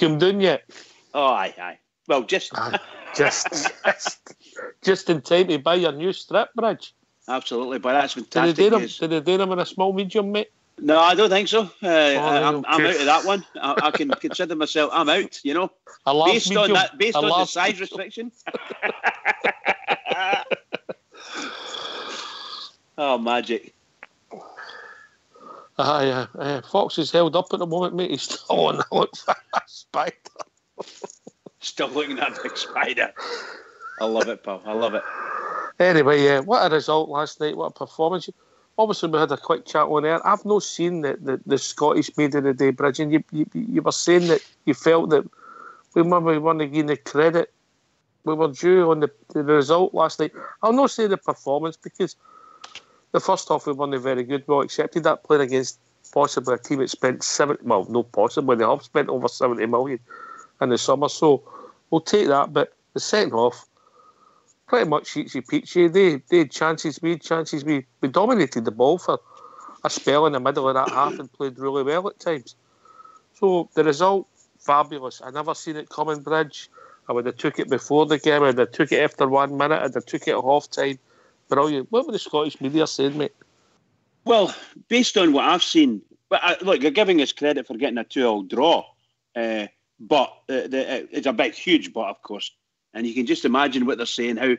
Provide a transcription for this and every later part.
come down yet? Oh, aye. Well, just in time to buy your new strip bridge. Absolutely, but that's fantastic. Did they do them in a small medium, mate? No, I don't think so. I'm okay. out of that one. I can consider myself. I'm out. You know, based on the size restriction. Oh, magic. Fox is held up at the moment, mate. He's still on the look for a spider. Still looking at a big spider. I love it, pal. I love it. Anyway, what a result last night. What a performance. Obviously, we had a quick chat on air. I've not seen the Scottish made of the day, Bridge, and you were saying that you felt that we weren't getting the credit we were due on the result last night. I'll not say the performance, because the first half we weren't very good. We all accepted that, playing against possibly a team that spent they have spent over 70 million in the summer, so we'll take that. But the second half, pretty much cheatsy peachy. They had chances, we had chances. We dominated the ball for a spell in the middle of that half and played really well at times. So the result, fabulous. I never seen it coming, Bridge. I would have took it before the game. I would have took it after 1 minute. I'd have took it at half time. Brilliant. What were the Scottish media saying, mate? Well, based on what I've seen, look, you're giving us credit for getting a 2-2 draw, but it's a big, huge but, of course. And you can just imagine what they're saying, how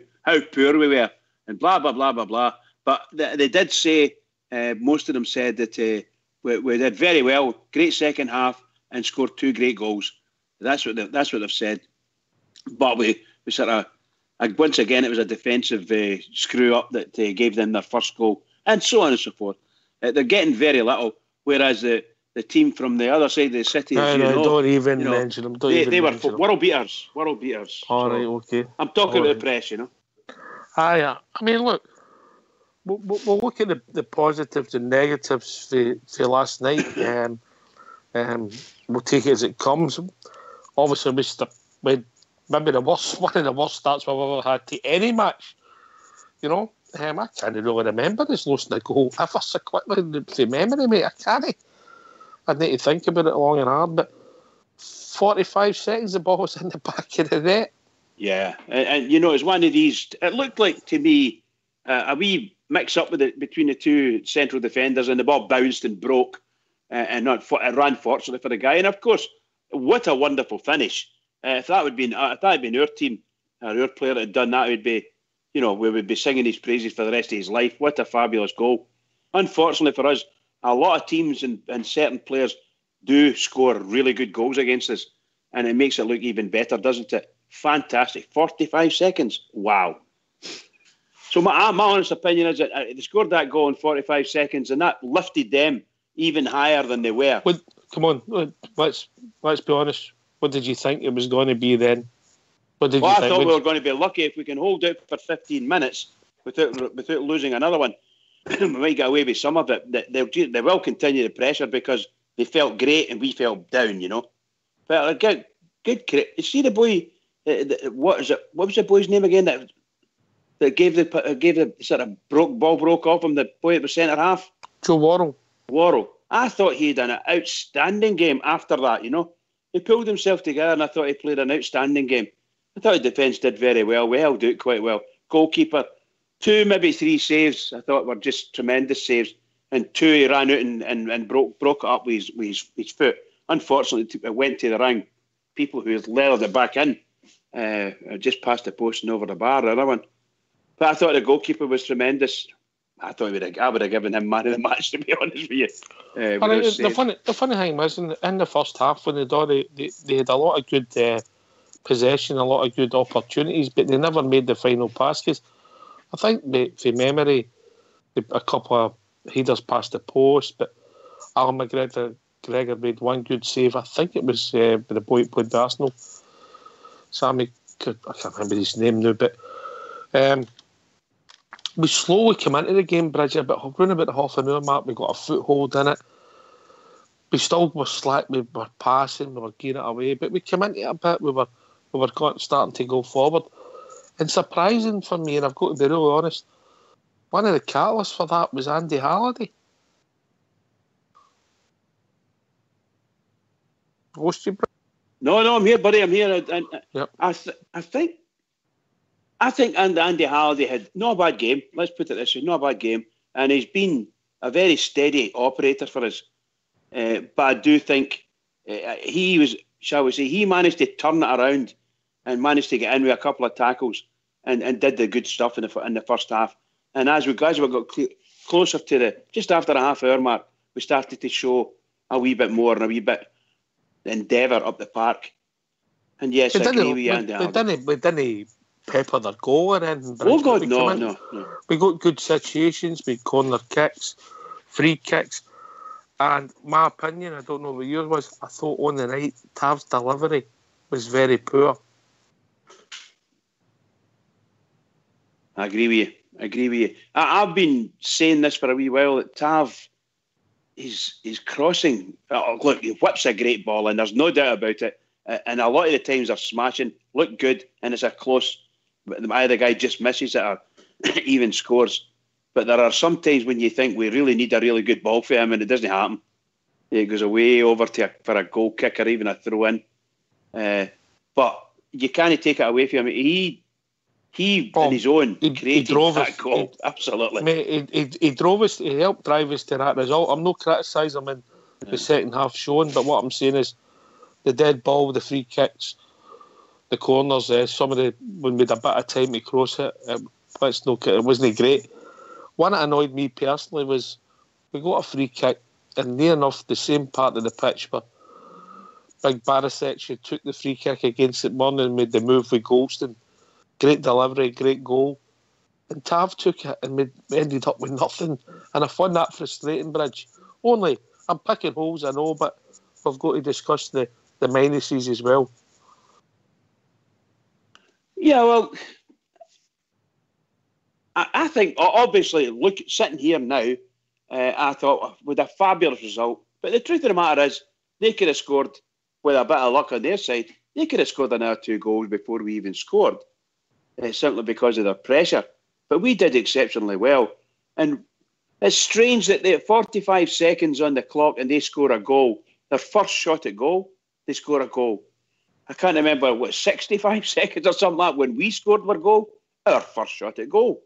poor we were, and blah, blah, blah, blah, blah. But they did say, most of them said that we did very well, great second half, and scored 2 great goals. That's what they've said. But we sort of, once again, it was a defensive screw-up that gave them their first goal, and so on and so forth. They're getting very little, whereas the team from the other side of the city, don't even mention them. They were world beaters. All right, okay. I'm talking about the press, you know. I mean, look, we'll look at the positives and negatives for last night. We'll take it as it comes. Obviously, maybe one of the worst starts we've ever had to any match. You know, I can't really remember us losing a goal ever so quickly from memory, mate. I can't. I'd need to think about it long and hard, but 45 seconds the ball was in the back of the net. Yeah, and you know, it's one of these. It looked like to me a wee mix up between the two central defenders, and the ball bounced and broke, and it ran fortunately for the guy. And of course, what a wonderful finish! If that had been our team, or our player that had done that, it would be, we would be singing his praises for the rest of his life. What a fabulous goal! Unfortunately for us, a lot of teams and certain players do score really good goals against us, and it makes it look even better, doesn't it? Fantastic. 45 seconds. Wow. So my honest opinion is that they scored that goal in 45 seconds, and that lifted them even higher than they were. Come on, let's be honest. What did you think it was going to be then? I thought we were going to be lucky if we can hold out for 15 minutes without losing another one. We might get away with some of it. They will continue the pressure because they felt great and we felt down, But good. You see the boy. What is it? What was the boy's name again? That gave the sort of broke off him. The boy at the centre half. Joe Worrell. I thought he'd done an outstanding game after that. He pulled himself together, and I thought he played an outstanding game. I thought the defence did very well. We held out quite well. Goalkeeper, 2, maybe 3 saves. I thought were just tremendous saves, and 2 he ran out and broke it up with his foot. Unfortunately, it went to the ring. People who had leathered it back in. Just past the post and over the bar, the other one. But I thought the goalkeeper was tremendous. I would have given him man of the match, to be honest with you. The funny thing was, in the first half, when they had a lot of good possession, a lot of good opportunities, but they never made the final pass. Because I think, from memory, a couple of headers past the post, but Alan McGregor made one good save. I think it was the boy who played Arsenal. Sammy, I can't remember his name now, but we slowly came into the game, Bridget, but around about the half an hour mark, we got a foothold in it. We still were slack, we were passing, we were getting it away, but we came into it a bit, we were starting to go forward. And surprising for me, and I've got to be really honest, one of the catalysts for that was Andy Halliday. No, I'm here, buddy. I'm here. And Yep. I think Andy Halliday had not a bad game. Let's put it this way, not a bad game. And he's been a very steady operator for us. But I do think he was, shall we say, he managed to turn it around and managed to get in with a couple of tackles and did the good stuff in the first half. And as we got closer to just after a half hour mark, we started to show a wee bit more and a wee bit endeavour up the park. And yes, I agree with you, Andy. We didn't pepper their goal or anything. Oh God, no. We got good situations, we had corner kicks, free kicks, and my opinion, I don't know what yours was, I thought on the night Tav's delivery was very poor. I agree with you. I've been saying this for a wee while, that Tav, he's crossing. Look, he whips a great ball, and there's no doubt about it. And a lot of the times they're smashing, look good, and it's a close. Either guy just misses it or even scores. But there are some times when you think we really need a really good ball for him, and it doesn't happen. It goes away over for a goal kick or even a throw in. But you can't take it away from him. He on his own created that goal. Absolutely. Mate, he drove us, he helped drive us to that result. I'm not criticising him in the second half showing, but what I'm saying is the dead ball, the free kicks, the corners, when we had a bit of time to cross it, it wasn't great. One that annoyed me personally was we got a free kick and near enough the same part of the pitch where Big Barisic took the free kick against St Mirren and made the move with Golston. Great delivery, great goal. And Tav took it and we ended up with nothing. And I find that frustrating, Bridge. Only, I'm picking holes, I know, but we've got to discuss the minuses as well. Yeah, well, I think, obviously, look, sitting here now, I thought, with a fabulous result. But the truth of the matter is, they could have scored, with a bit of luck on their side, they could have scored another 2 goals before we even scored, simply because of their pressure. But we did exceptionally well. And it's strange that they have 45 seconds on the clock and they score a goal. Their first shot at goal, they score a goal. I can't remember, 65 seconds or something like that when we scored our goal, our first shot at goal.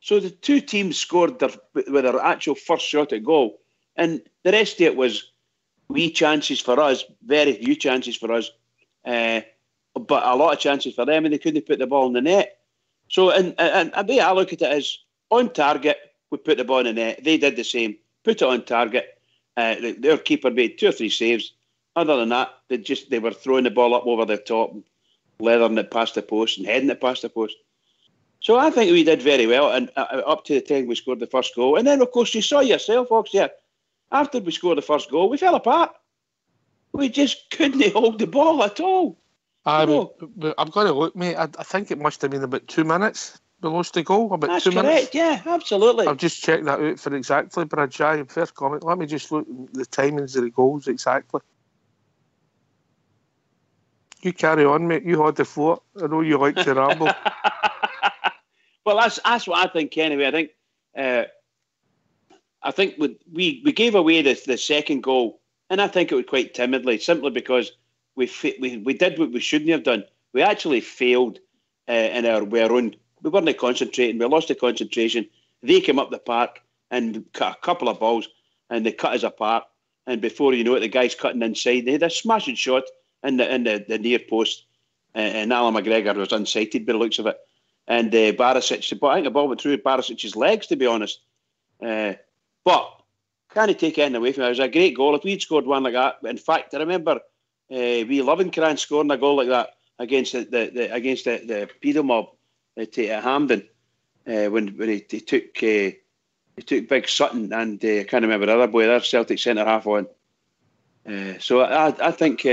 So the two teams scored with their actual first shot at goal. And the rest of it was wee chances for us, very few chances for us, but a lot of chances for them, and they couldn't put the ball in the net. So, and the way I look at it is, on target, we put the ball in the net. They did the same, put it on target. Their keeper made 2 or 3 saves. Other than that, they were throwing the ball up over the top, leathering it past the post and heading it past the post. So I think we did very well, and up to the time we scored the first goal. And then, of course, you saw yourself, Fox, yeah, after we scored the first goal, we fell apart. We just couldn't hold the ball at all. I'm going to look, mate. I think it must have been about 2 minutes we lost the goal. About That's 2 correct, minutes. yeah, absolutely. I've just checked that out for exactly, Bridge. First comment. Let me just look at the timings of the goals exactly. You carry on, mate. You had the floor. I know you like to ramble. Well, that's what I think anyway. I think we gave away the second goal, and I think it was quite timidly, simply because we did what we shouldn't have done. We actually failed in our own. We weren't concentrating. We lost the concentration. They came up the park and cut a couple of balls, and they cut us apart. And before you know it, the guy's cutting inside. They had a smashing shot in the near post, and Alan McGregor was unsighted by the looks of it. And Barisic, I think the ball went through Barisic's legs, to be honest. But can't take anything away from it. It was a great goal. If we'd scored one like that, in fact, I remember wee Lovencrantz scoring a goal like that against the pedo mob at Hampden when he took Big Sutton and I can't remember the other boy, their Celtic centre half on. So I think.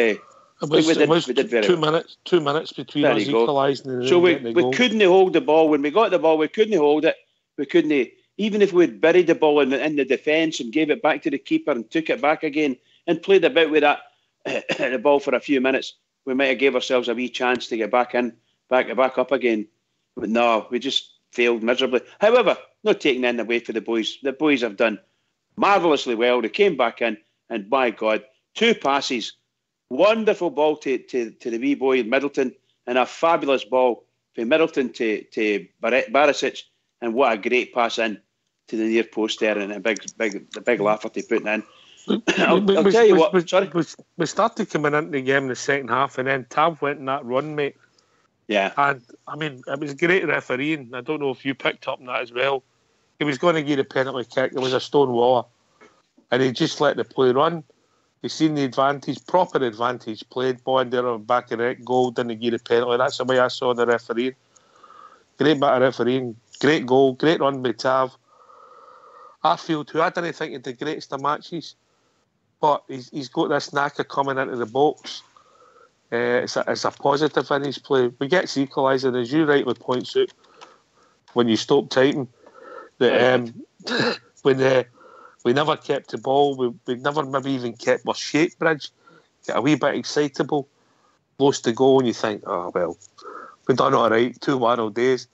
We did very 2 minutes. 2 minutes between us equalising and so we goal. couldn't hold the ball. When we got the ball, we couldn't hold it. We couldn't, even if we'd buried the ball in the defence and gave it back to the keeper and took it back again and played a bit with that the ball for a few minutes, we might have gave ourselves a wee chance to get back up again. But no, we just failed miserably. However, not taking anything away for the boys. The boys have done marvellously well. They came back in, and by God, 2 passes. Wonderful ball to the wee boy Middleton, and a fabulous ball from Middleton to Barisic, and what a great pass in to the near post there, and the big Lafferty putting in. I'll tell you what. Sorry, we started coming into the game in the second half, and then Tav went in that run, mate. Yeah, and I mean, it was great refereeing. I don't know if you picked up on that as well. He was going to give a penalty kick. It was a stone wall, and he just let the play run. He seen the advantage, proper advantage played. Ball in there on the back of the net, goal, didn't give a penalty. That's the way I saw the refereeing. Great bit of refereeing, great goal, great run by Tav. Arfield, who I didn't think had the greatest of matches, but he's got this knack of coming into the box. It's a positive in his play. We get the equaliser, as you rightly points out, when you stop typing, that we never kept the ball. We never maybe even kept our shape, Bridge. Get a wee bit excitable, lost the goal, and you think, oh, well, we've done all right, 2-1 all days.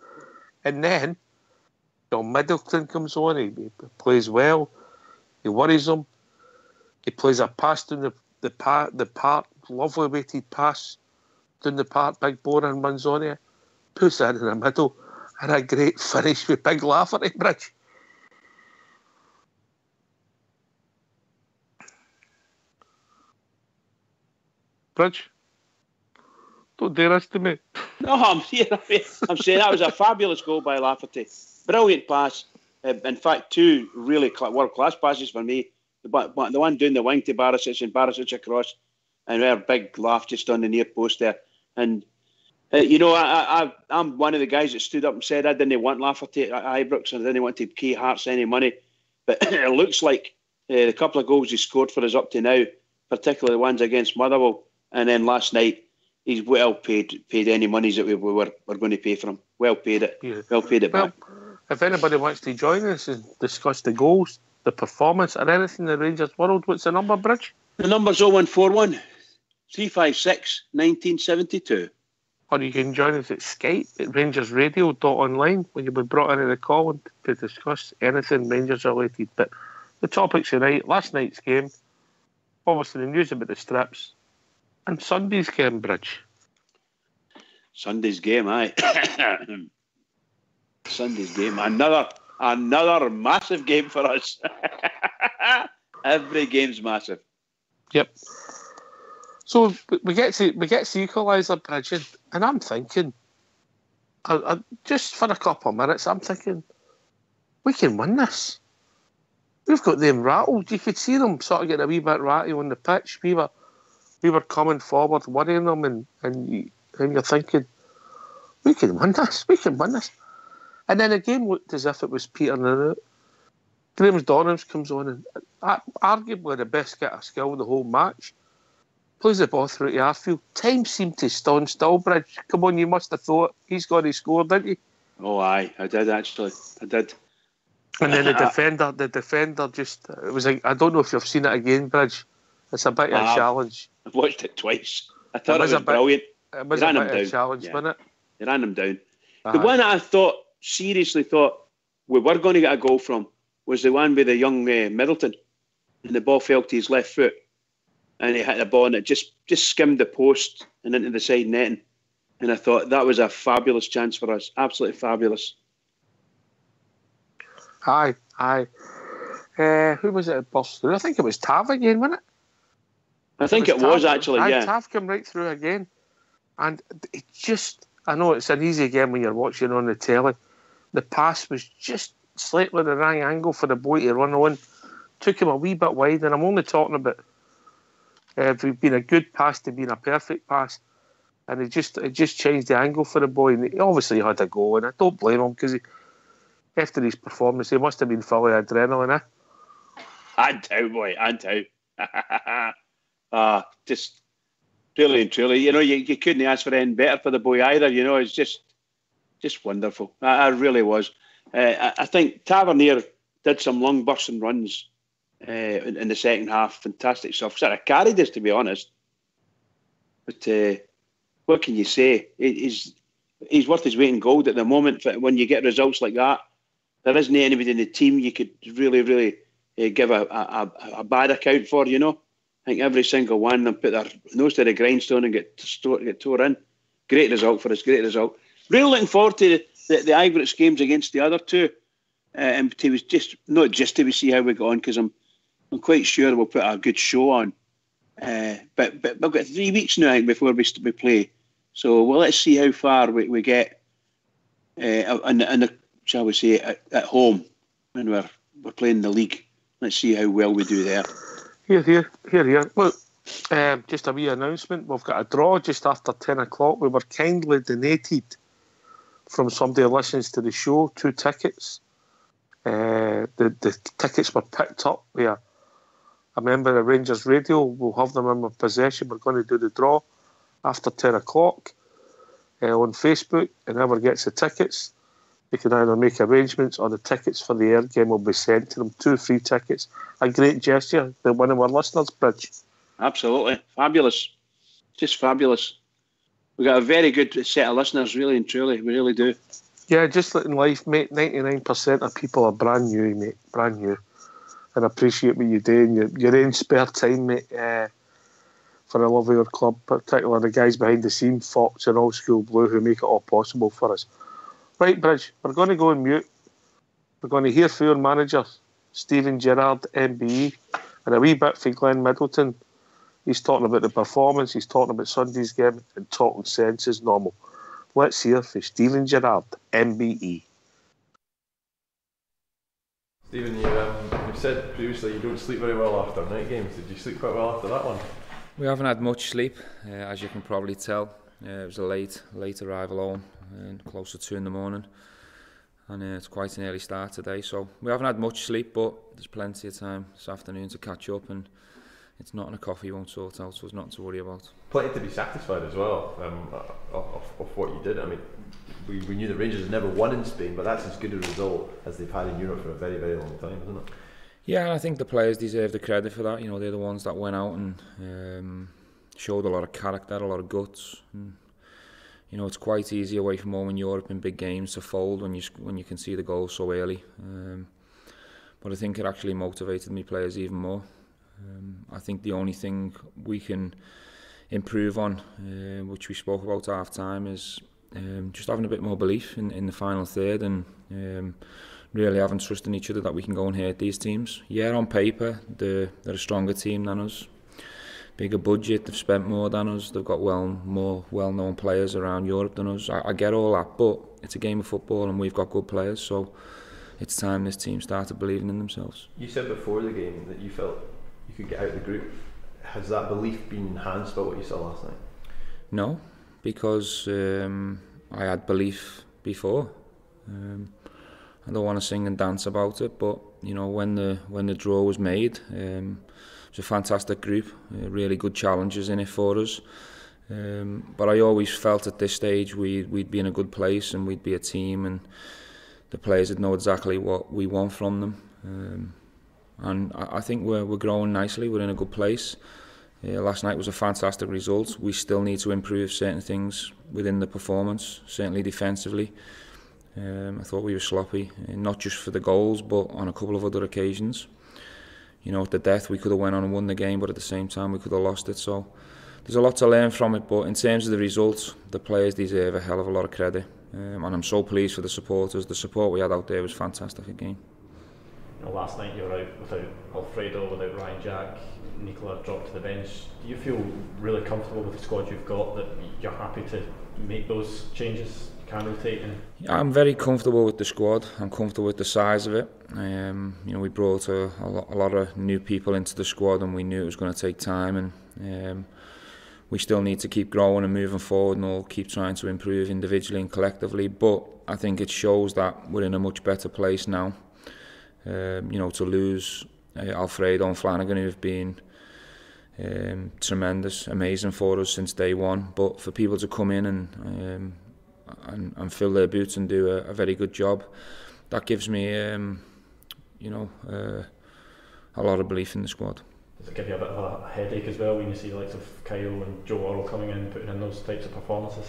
And then, Middleton comes on, he plays well, he worries them, he plays a pass down the park, lovely weighted pass down the park, big Boran runs on it, puts it in the middle, and a great finish with big Lafferty, Bridge. Bridge, don't do this to me. No, I'm saying that was a fabulous goal by Lafferty. Brilliant pass. In fact, two really world-class passes for me. But the one down the wing to Barisic and Barisic across, and a big laugh just on the near post there. And, I'm one of the guys that stood up and said I didn't want Lafferty at Ibrox and I didn't want to pay Hearts any money. But it looks like the couple of goals he scored for us up to now, particularly the ones against Motherwell, and then last night, he's well paid any monies that we were going to pay for him. Well paid it. Yeah. Well paid it back. If anybody wants to join us and discuss the goals, the performance, or anything in the Rangers world, what's the number, Bridge? The number's 0141 356 1972. Or you can join us at Skype at rangersradio.online when you'll be brought into the call to discuss anything Rangers related. But the topics tonight, last night's game, obviously the news about the strips, and Sunday's game, Bridge. Sunday's game, aye. Sunday's game. Another massive game for us. Every game's massive. Yep. So we get to equaliser, Bridge, and I'm thinking, just for a couple of minutes, I'm thinking, we can win this. We've got them rattled. You could see them sort of getting a wee bit ratty on the pitch. We were coming forward, worrying them, and you're thinking, we can win this. And then the game looked as if it was petering out. Graham's Dornans comes on and arguably the best get of skill the whole match. Plays the ball through to Arfield. Time seemed to stand still, Bridge. Come on, you must have thought he's got to score, didn't you? Oh, aye, I did actually. I did. And then the defender just, it was like, I don't know if you've seen it again, Bridge. It's a bit of a challenge. I've watched it twice. I thought it was brilliant. It was a bit of a challenge, wasn't it? He ran him down. The one I seriously thought we were going to get a goal from was the one with the young Middleton, and the ball fell to his left foot, and he hit the ball, and it just skimmed the post and into the side netting. And I thought that was a fabulous chance for us, absolutely fabulous. Aye. Who was it at burst through? I think it was Tav again, wasn't it? I think it was actually, yeah. Tav came right through again, and it just, I know it's an easy game when you're watching on the telly. The pass was just slightly the right angle for the boy to run on. Took him a wee bit wide, and I'm only talking about if it'd been a good pass to being a perfect pass, and it just changed the angle for the boy. And he obviously had a go, and I don't blame him because after his performance, he must have been full of adrenaline. And out. Just really and truly, you couldn't ask for anything better for the boy either. It's just wonderful. I really was. I think Tavernier did some long bursts and runs in the second half. Fantastic stuff. Sort of carried us, to be honest. But what can you say? He's worth his weight in gold at the moment. When you get results like that, there isn't anybody in the team you could really, really give a bad account for, I think every single one of them put their nose to the grindstone and get tore in. Great result for us, great result. Really looking forward to the Ibrox games against the other two. And to not just to see how we go on, because I'm quite sure we'll put a good show on. But we've got 3 weeks now, I think, before we play. So let's see how far we get shall we say, at home when we're playing the league. Let's see how well we do there. Here. Look, just a wee announcement. We've got a draw just after 10 o'clock. We were kindly donated from somebody who listens to the show 2 tickets. The tickets were picked up via a member of Rangers Radio. We'll have them in my possession. We're going to do the draw after 10 o'clock on Facebook, and whoever gets the tickets, they can either make arrangements or the tickets for the air game will be sent to them. 2 free tickets. A great gesture that one of our listeners, Bridge. Absolutely. Fabulous. Just fabulous. We've got a very good set of listeners, really and truly. We really do. Yeah, just like in life, mate, 99% of people are brand new, mate. Brand new. And appreciate what you do in your own spare time, mate, for the love of your club, particularly the guys behind the scenes, Fox and Old School Blue, who make it all possible for us. Right, Bridge, we're going to go on mute. We're going to hear from your manager, Steven Gerrard, MBE, and a wee bit from Glenn Middleton. He's talking about the performance, he's talking about Sunday's game, and talking sense as normal. Let's hear from Steven Gerrard, MBE. Stephen, you've said previously you don't sleep very well after night games. Did you sleep quite well after that one? We haven't had much sleep, as you can probably tell. It was a late arrival home, close to 2 in the morning, and it's quite an early start today. So we haven't had much sleep, but there's plenty of time this afternoon to catch up, and it's not in a coffee won't sort out, so there's nothing to worry about. Plenty to be satisfied as well of what you did. I mean, we knew the Rangers had never won in Spain, but that's as good a result as they've had in Europe for a very, very long time, isn't it? Yeah, I think the players deserve the credit for that. You know, they're the ones that went out and showed a lot of character, a lot of guts. And, you know, it's quite easy away from home in Europe in big games to fold when you can see the goals so early. But I think it actually motivated me players even more. I think the only thing we can improve on, which we spoke about at half time, is just having a bit more belief in the final third, and really having trust in each other that we can go and hurt these teams. Yeah, on paper they're a stronger team than us, bigger budget, they've spent more than us, they've got more well-known players around Europe than us. I get all that, but it's a game of football and we've got good players, so it's time this team started believing in themselves. You said before the game that you felt you could get out of the group. Has that belief been enhanced by what you saw last night? No, because I had belief before. I don't want to sing and dance about it, but you know, when the draw was made, it was a fantastic group, really good challenges in it for us. But I always felt at this stage we'd be in a good place and we'd be a team, and the players would know exactly what we want from them. And I think we're growing nicely. We're in a good place. Last night was a fantastic result. We still need to improve certain things within the performance, certainly defensively. I thought we were sloppy, not just for the goals, but on a couple of other occasions. You know, at the death we could have went on and won the game, but at the same time we could have lost it. So there's a lot to learn from it. But in terms of the results, the players deserve a hell of a lot of credit, and I'm so pleased for the supporters. The support we had out there was fantastic again. You know, last night you were out without Alfredo, without Ryan Jack, Nicola dropped to the bench. Do you feel really comfortable with the squad you've got, that you're happy to make those changes, can rotate? Yeah, I'm very comfortable with the squad. I'm comfortable with the size of it. You know, we brought a lot of new people into the squad, and we knew it was going to take time, and we still need to keep growing and moving forward, and all keep trying to improve individually and collectively. But I think it shows that we're in a much better place now. You know, to lose Alfredo and Flanagan, who've been tremendous, amazing for us since day one, but for people to come in and fill their boots and do a very good job, that gives me you know, a lot of belief in the squad. Does it give you a bit of a headache as well when you see the likes of Kyle and Joe Worrell coming in and putting in those types of performances?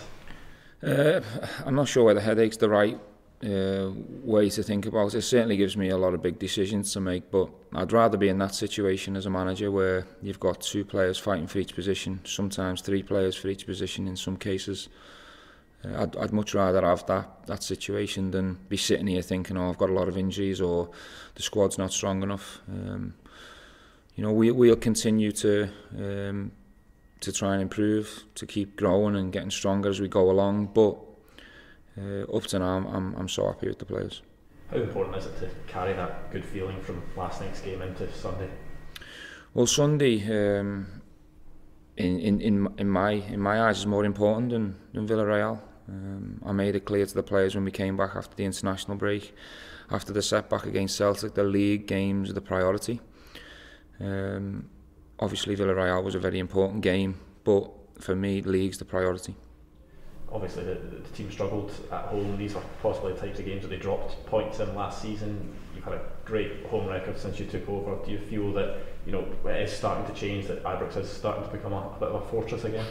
I'm not sure whether headache's the right way to think about it. It certainly gives me a lot of big decisions to make, but I'd rather be in that situation as a manager where you've got 2 players fighting for each position, sometimes 3 players for each position in some cases. I'd much rather have that situation than be sitting here thinking, oh, I've got a lot of injuries or the squad's not strong enough. You know, we'll continue to try and improve, to keep growing and getting stronger as we go along, but up to now, I'm so happy with the players. How important is it to carry that good feeling from last night's game into Sunday? Well, Sunday, in my eyes, is more important than Villarreal. I made it clear to the players when we came back after the international break, after the setback against Celtic, the league games are the priority. Obviously, Villarreal was a very important game, but for me, league's the priority. Obviously the team struggled at home. These are possibly the types of games that they dropped points in last season. You've had a great home record since you took over. Do you feel that, you know, it is starting to change, that Ibrox is starting to become a bit of a fortress again?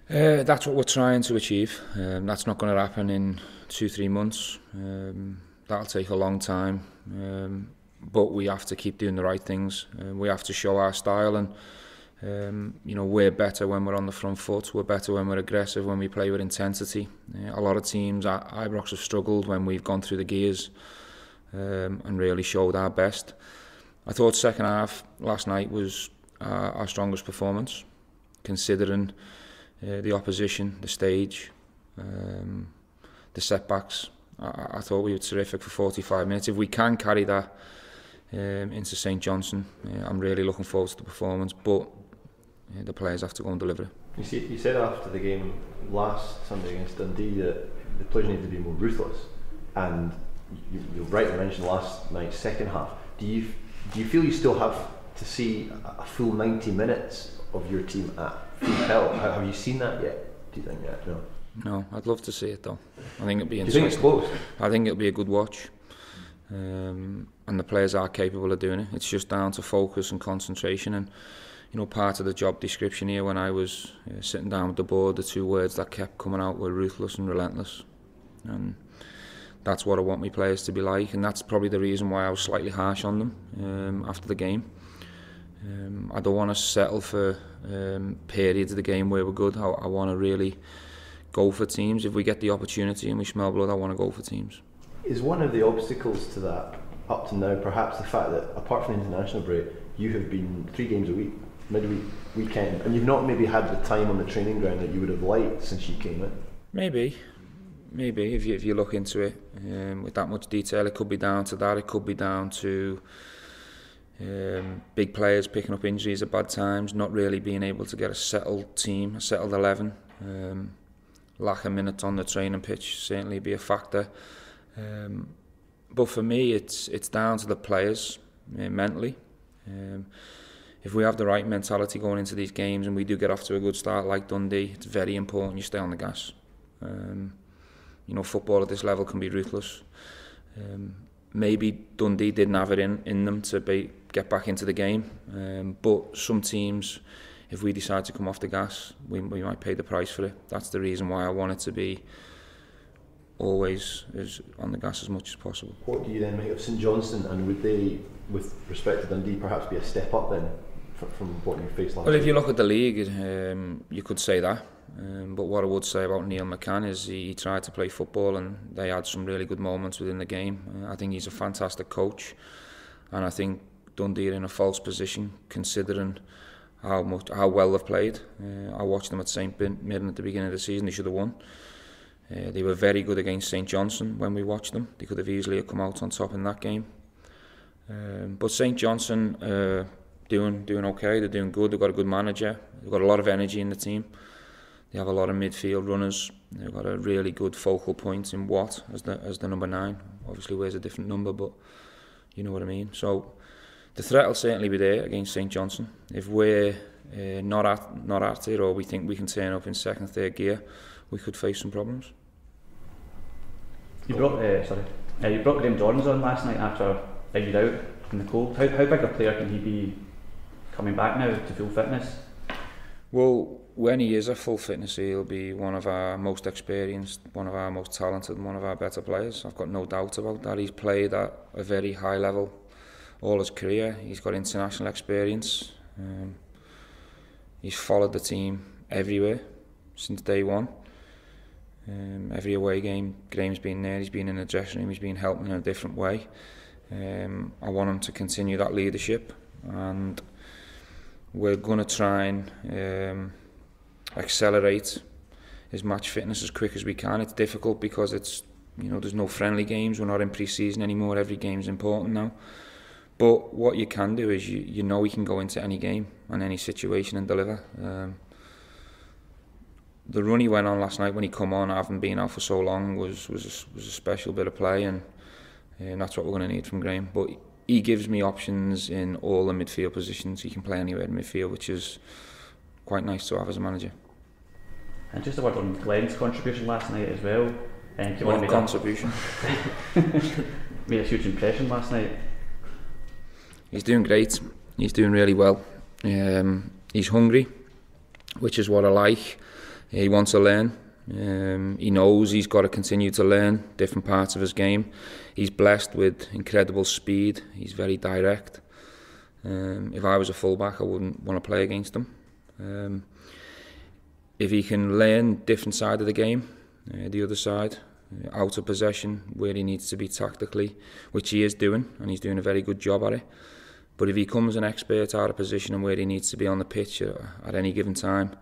That's what we're trying to achieve. That's not going to happen in 2-3 months. That'll take a long time, but we have to keep doing the right things. We have to show our style, and you know, we're better when we're on the front foot. We're better when we're aggressive, when we play with intensity. A lot of teams at Ibrox have struggled when we've gone through the gears and really showed our best. I thought second half last night was our strongest performance, considering the opposition, the stage, the setbacks. I thought we were terrific for 45 minutes. If we can carry that into St Johnstone, I'm really looking forward to the performance, but the players have to go and deliver it. You said after the game last Sunday against Dundee that the players need to be more ruthless, and you rightly mentioned last night's second half. Do you feel you still have to see a full 90 minutes of your team at full pelt? Have you seen that yet? Do you think yet? No, I'd love to see it though. I think it'd be interesting. Do you think it's close? I think it'll be a good watch, and the players are capable of doing it. It's just down to focus and concentration. And you know, part of the job description here when I was sitting down with the board, the 2 words that kept coming out were ruthless and relentless, and that's what I want my players to be like, and that's probably the reason why I was slightly harsh on them after the game. I don't want to settle for periods of the game where we're good. I want to really go for teams. If we get the opportunity and we smell blood, I want to go for teams. Is one of the obstacles to that up to now perhaps the fact that apart from the international break, you have been 3 games a week, midweek, weekend, and you've not maybe had the time on the training ground that you would have liked since you came in? Maybe if you look into it with that much detail, it could be down to that. It could be down to big players picking up injuries at bad times, not really being able to get a settled team, a settled 11. Lack of minutes on the training pitch certainly be a factor. But for me, it's down to the players mentally. If we have the right mentality going into these games and we do get off to a good start like Dundee, it's very important you stay on the gas. You know, football at this level can be ruthless. Maybe Dundee didn't have it in them to get back into the game, but some teams, if we decide to come off the gas, we might pay the price for it. That's the reason why I want it to be always is on the gas as much as possible. What do you then make of St Johnstone, and would they, with respect to Dundee, perhaps be a step up then from what you faced last Well, week? if you look at the league, you could say that. But what I would say about Neil McCann is he tried to play football and they had some really good moments within the game. I think he's a fantastic coach, and I think Dundee are in a false position considering how well they've played. I watched them at St Mirren at the beginning of the season. They should have won. They were very good against St Johnstone when we watched them. They could have easily come out on top in that game. But St Johnstone doing okay. They're doing good. They've got a good manager. They've got a lot of energy in the team. They have a lot of midfield runners. They've got a really good focal point in Watt as the number 9. Obviously wears a different number, but you know what I mean. So the threat will certainly be there against St Johnstone. If we're not at it, or we think we can turn up in second, third gear, we could face some problems. You brought Graham Jordan on last night after being out in the cold. How big a player can he be coming back now to full fitness? Well, when he is at full fitness, he'll be one of our most experienced, one of our most talented, and one of our better players. I've got no doubt about that. He's played at a very high level all his career. He's got international experience. He's followed the team everywhere since day one. Every away game, Graham's been there. He's been in the dressing room. He's been helping in a different way. I want him to continue that leadership, and we're going to try and accelerate his match fitness as quick as we can. It's difficult because it's, you know, there's no friendly games. We're not in pre-season anymore. Every game's important now. But what you can do is you know he can go into any game and any situation and deliver. The run he went on last night when he come on, having been out for so long, was a special bit of play, and that's what we're going to need from Graham. But he gives me options in all the midfield positions. He can play anywhere in midfield, which is quite nice to have as a manager. And just a word on Glenn's contribution last night as well. What contribution? Made a huge impression last night. He's doing great. He's doing really well. He's hungry, which is what I like. He wants to learn. He knows he's got to continue to learn different parts of his game. He's blessed with incredible speed. He's very direct. If I was a fullback, I wouldn't want to play against him. If he can learn different side of the game, the other side, out of possession, where he needs to be tactically, which he is doing, and he's doing a very good job at it. But if he comes an expert out of position and where he needs to be on the pitch at any given time,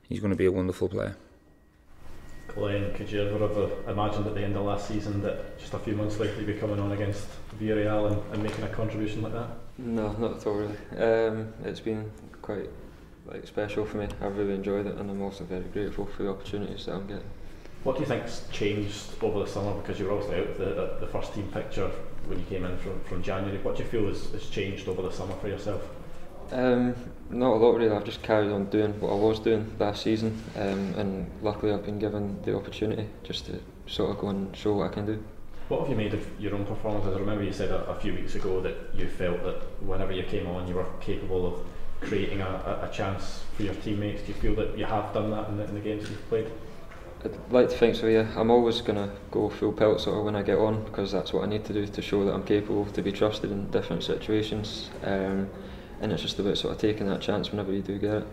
he's going to be a wonderful player. Glenn, could you ever have imagined at the end of last season that just a few months later you'd be coming on against Villarreal and making a contribution like that? No, not at all really. It's been quite special for me. I've really enjoyed it, and I'm also very grateful for the opportunities that I'm getting. What do you think's changed over the summer, because you were obviously out the first team picture when you came in from January? What do you feel has changed over the summer for yourself? Not a lot really. I've just carried on doing what I was doing last season, and luckily I've been given the opportunity just to sort of go and show what I can do. What have you made of your own performances? I remember you said a few weeks ago that you felt that whenever you came on you were capable of creating a chance for your teammates. Do you feel that you have done that in the games you've played? I'd like to think so, yeah. I'm always going to go full pelt sort of when I get on, because that's what I need to do to show that I'm capable to be trusted in different situations. And it's just about sort of taking that chance whenever you do get it.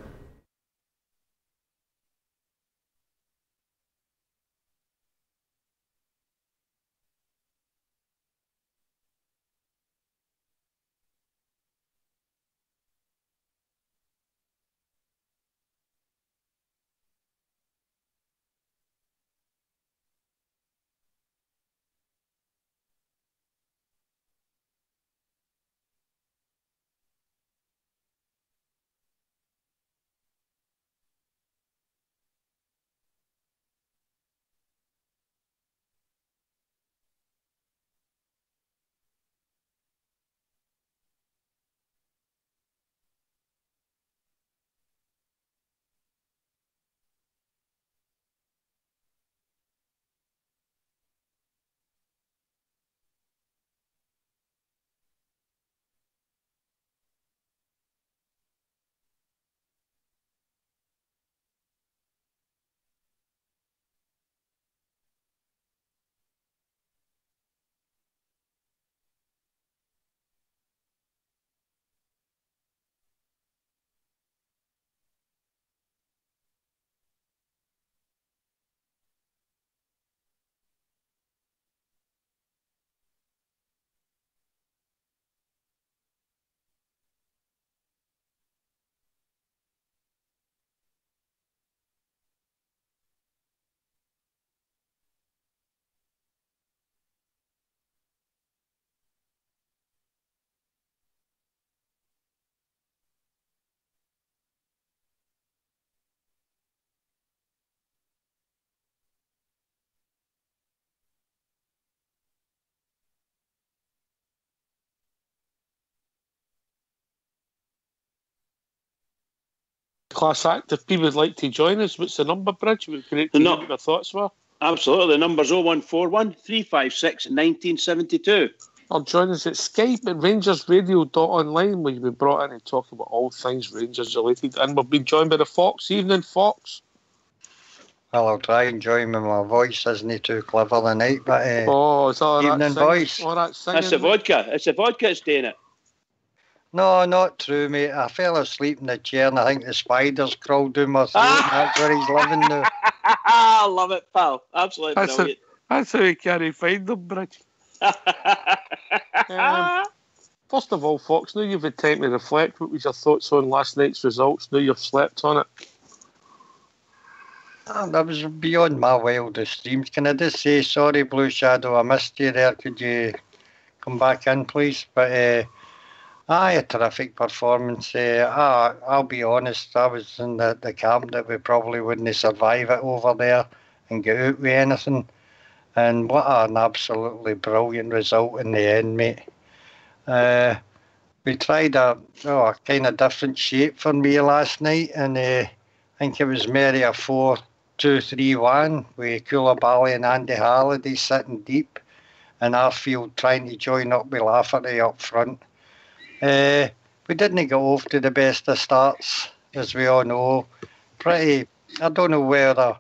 Class act. If people would like to join us, what's the number, Bridge? What your thoughts were? Absolutely. The number's 0141 356 1972. Or join us at Skype at rangersradio.online, where you'll be brought in and talk about all things Rangers related. And we've been joined by the Fox. Evening, Fox. Well, I'll try and join with my voice. Isn't too clever tonight, but is that evening voice. That's the vodka. It's the vodka that's doing it. No, not true, mate. I fell asleep in the chair and I think the spiders crawled down my throat. And that's where he's living now. I love it, pal. Absolutely brilliant. That's how he can't find them, Bridge. First of all, Fox, now you've had time to reflect. What was your thoughts on last night's results? Now you've slept on it. That was beyond my wildest dreams. Can I just say, sorry, Blue Shadow, I missed you there. Could you come back in, please? But a terrific performance. I'll be honest, I was in the camp that we probably wouldn't survive it over there and get out with anything. And what an absolutely brilliant result in the end, mate. We tried a kind of different shape for me last night, and I think it was maybe a 4-2-3-1 with Koulibaly and Andy Halliday sitting deep, and Arfield trying to join up with Lafferty up front. We didn't get off to the best of starts, as we all know. I don't know whether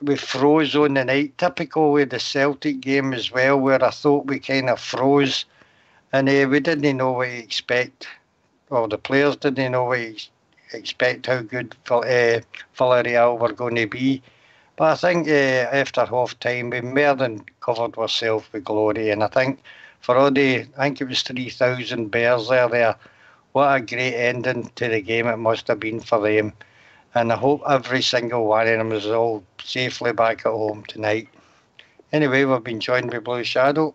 we froze on the night, typical with the Celtic game as well, where I thought we kind of froze, and we didn't know what to expect. Well, the players didn't know what to expect, how good Villarreal were going to be. But I think after half time, we more than covered ourselves with glory, and I think for all I think it was 3,000 Bears there, what a great ending to the game it must have been for them. And I hope every single one of them is all safely back at home tonight. Anyway, we've been joined by Blue Shadow.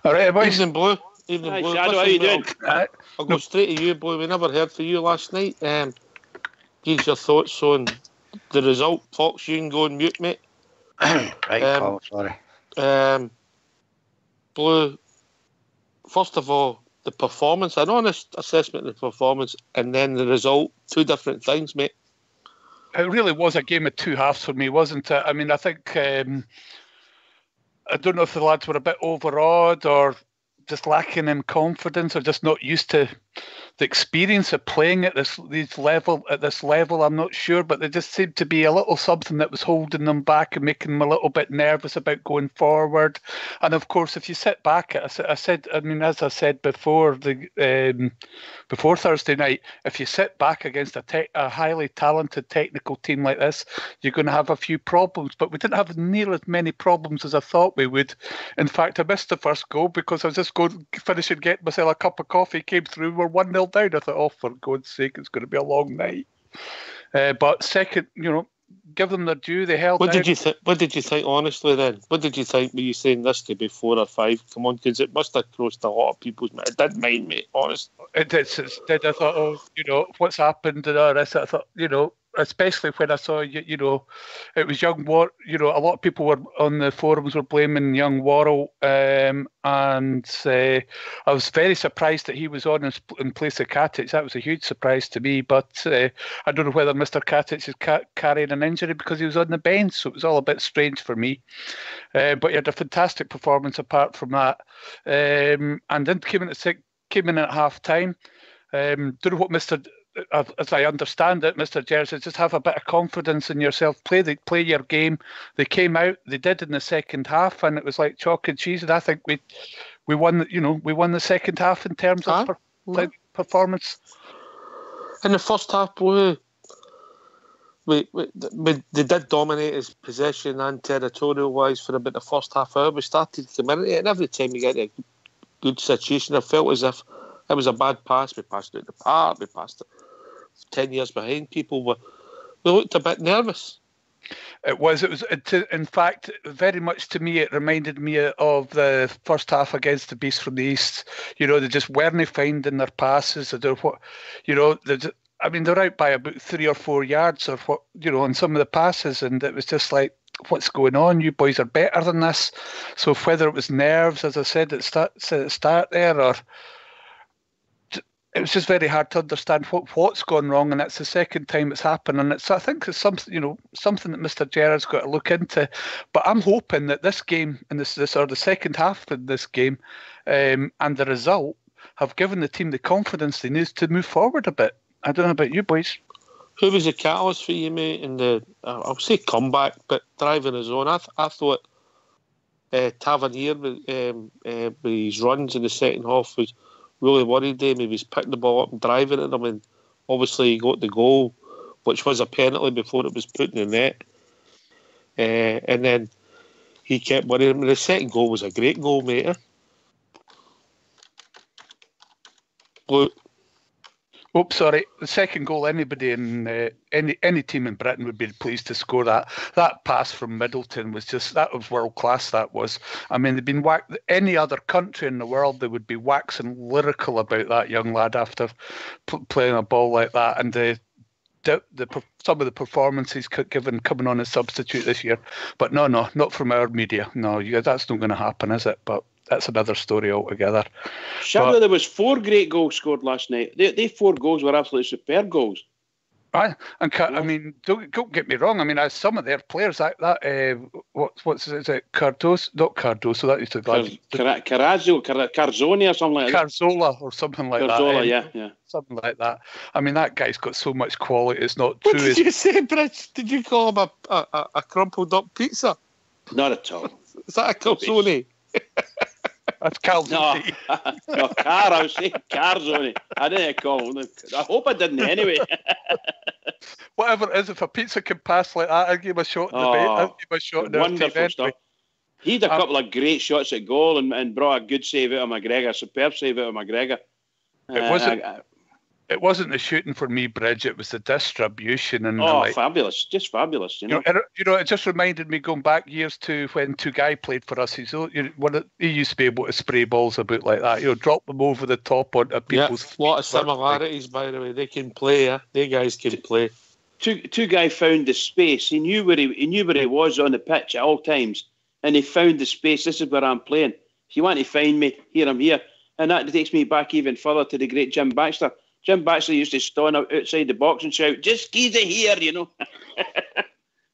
All right, boys. Evening, Blue. Evening, Blue. Shadow, how you doing? I'll go straight to you, Blue. We never heard from you last night. Give your thoughts on the result. Fox, you can go and mute, mate. Right, sorry. Blue, first of all, the performance, an honest assessment of the performance, and then the result, two different things, mate. It really was a game of two halves for me, wasn't it? I mean, I think, I don't know if the lads were a bit overawed or just lacking in confidence or just not used to the experience of playing at this level. I'm not sure, but there just seemed to be a little something that was holding them back and making them a little bit nervous about going forward. And of course, if you sit back, as I said before before Thursday night, if you sit back against a highly talented technical team like this, you're going to have a few problems. But we didn't have near as many problems as I thought we would. In fact, I missed the first goal because I was just finishing getting myself a cup of coffee, came through, we're 1-0 down. I thought, oh, for God's sake, it's going to be a long night. But second, give them their due. They held. What did you think? Honestly, then, what did you think? Were you saying this could be 4 or 5? Come on, because it must have crossed a lot of people's mind. It didn't mind me, honestly. It did. I thought, what's happened and all this. I thought, especially when I saw, it was young War. A lot of people were on the forums were blaming young Worrell, and I was very surprised that he was on in place of Katic. That was a huge surprise to me. But I don't know whether Mr. Katic is carrying an injury because he was on the bench, so it was all a bit strange for me. But he had a fantastic performance apart from that, and then came in at half time. Don't know what as I understand it, Mr. Gerrard said, just have a bit of confidence in yourself. Play your game. They came out. They did in the second half, and it was like chalk and cheese. And I think we won. We won the second half in terms of performance. In the first half, they did dominate his possession and territorial-wise for about the first half hour. We started to come in, and every time we get a good situation, I felt as if it was a bad pass. We passed it out the park. We passed it 10 years behind people. We looked a bit nervous. It was, in fact, very much to me, it reminded me of the first half against the Beast from the East. They just weren't finding their passes. They're out by about 3 or 4 yards or on some of the passes, and it was just like, what's going on? You boys are better than this. So whether it was nerves, as I said at the start there, or it was just very hard to understand what's gone wrong, and it's the second time it's happened, and I think it's something that Mr. Gerrard's got to look into. But I'm hoping that this game and this or the second half of this game, and the result have given the team the confidence they need to move forward a bit. I don't know about you boys. Who was the catalyst for you, mate? In the I'll say comeback, but driving his own. I thought Tavernier with his runs in the second half was really worried him. He was picking the ball up and driving at them, and obviously he got the goal, which was a penalty before it was put in the net. And then he kept worrying him. The second goal was a great goal, mate. Blue. Oh, sorry. The second goal, anybody in any team in Britain would be pleased to score that. That pass from Middleton was world class. That was. I mean, they've been any other country in the world, they would be waxing lyrical about that young lad after playing a ball like that. And some of the performances given coming on as substitute this year. But no, not from our media. No, that's not going to happen, is it? But that's another story altogether. Sadly, there was 4 great goals scored last night. They 4 goals were absolutely superb goals. Right, and I mean, don't get me wrong. I mean, as some of their players, what's it? Cardoso, not Cardoso. That used to Carzoni or something like that. Carzola or something like that. Carzola, yeah, something like that. I mean, that guy's got so much quality. It's not true. What did you say, Bridge? Did you call him a crumpled up pizza? Not at all. Is that a calzone? That's calzone. No, I was saying Carzoni. I didn't call him. I hope I didn't anyway. Whatever it is, if a pizza can pass like that, I'll give him a shot in the bait. I'll give him a shot in the wonderful stuff. He had a couple of great shots at goal and brought a good save out of McGregor, superb save out of McGregor. It wasn't the shooting for me, Bridge. It was the distribution and fabulous, just fabulous. You know, it just reminded me going back years to when Tugai played for us. He used to be able to spray balls about like that. Drop them over the top onto people's feet. A lot of similarities, by the way. They can play. They guys can play. Tugai found the space. He knew where he was on the pitch at all times, and he found the space. This is where I'm playing. If you want to find me, here I'm here, and that takes me back even further to the great Jim Baxter. Jim Baxter used to stand outside the box and shout, "Just squeeze it here," you know.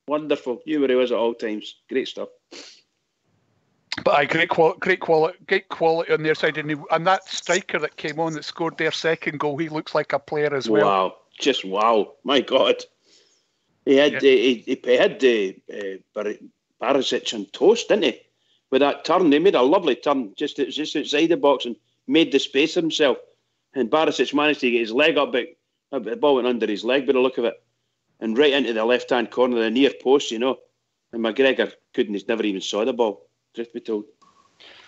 Wonderful. Knew where he was at all times. Great stuff. But great quality on their side, and that striker that came on that scored their second goal, he looks like a player as well. Wow, just wow! My God, he had Barisic on toast, didn't he? With that turn, he made a lovely turn just outside the box and made the space himself. And Barisic managed to get his leg up, but the ball went under his leg by the look of it, and right into the left-hand corner of the near post, you know. And McGregor he's never even saw the ball, truth be told.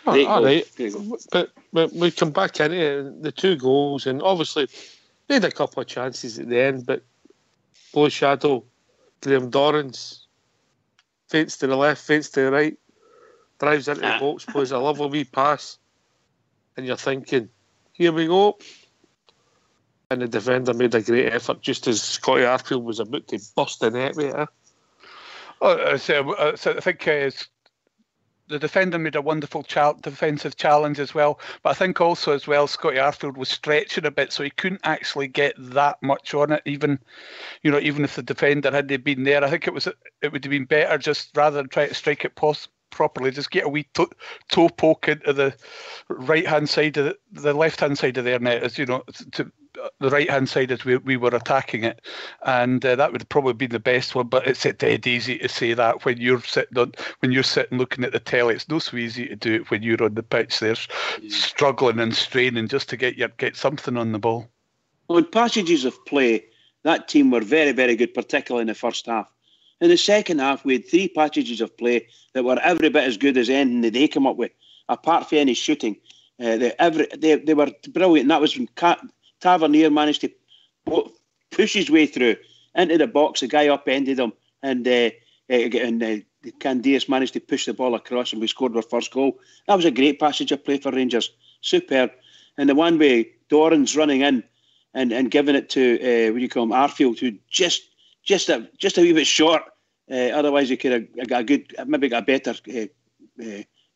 All right. But we come back into the 2 goals, and obviously they had a couple of chances at the end, but Blue Shadow, Graham Dorrans, feints to the left, feints to the right, drives into the box, plays a lovely wee pass, and you're thinking, here we go. And the defender made a great effort just as Scotty Arfield was about to bust the net with it. I think the defender made a wonderful defensive challenge as well. But I think also as well, Scotty Arfield was stretching a bit, so he couldn't actually get that much on it. Even if the defender hadn't been there, I think it would have been better just rather than try to strike it properly, just get a wee toe poke into the right-hand side of the left-hand side of their net, as to the right-hand side as we were attacking it, and that would probably be the best one. But it's dead easy to say that when you're sitting looking at the telly. It's not so easy to do it when you're on the pitch there, struggling and straining just to get something on the ball. Well, in passages of play, that team were very, very good, particularly in the first half. In the second half, we had 3 passages of play that were every bit as good as anything that they came up with, apart from any shooting. They were brilliant, and that was when Tavernier managed to push his way through into the box. The guy upended him, and Candias managed to push the ball across, and we scored our first goal. That was a great passage of play for Rangers. Superb. And the one way Doran's running in and giving it to Arfield, who just a wee bit short. Otherwise, he could have got a better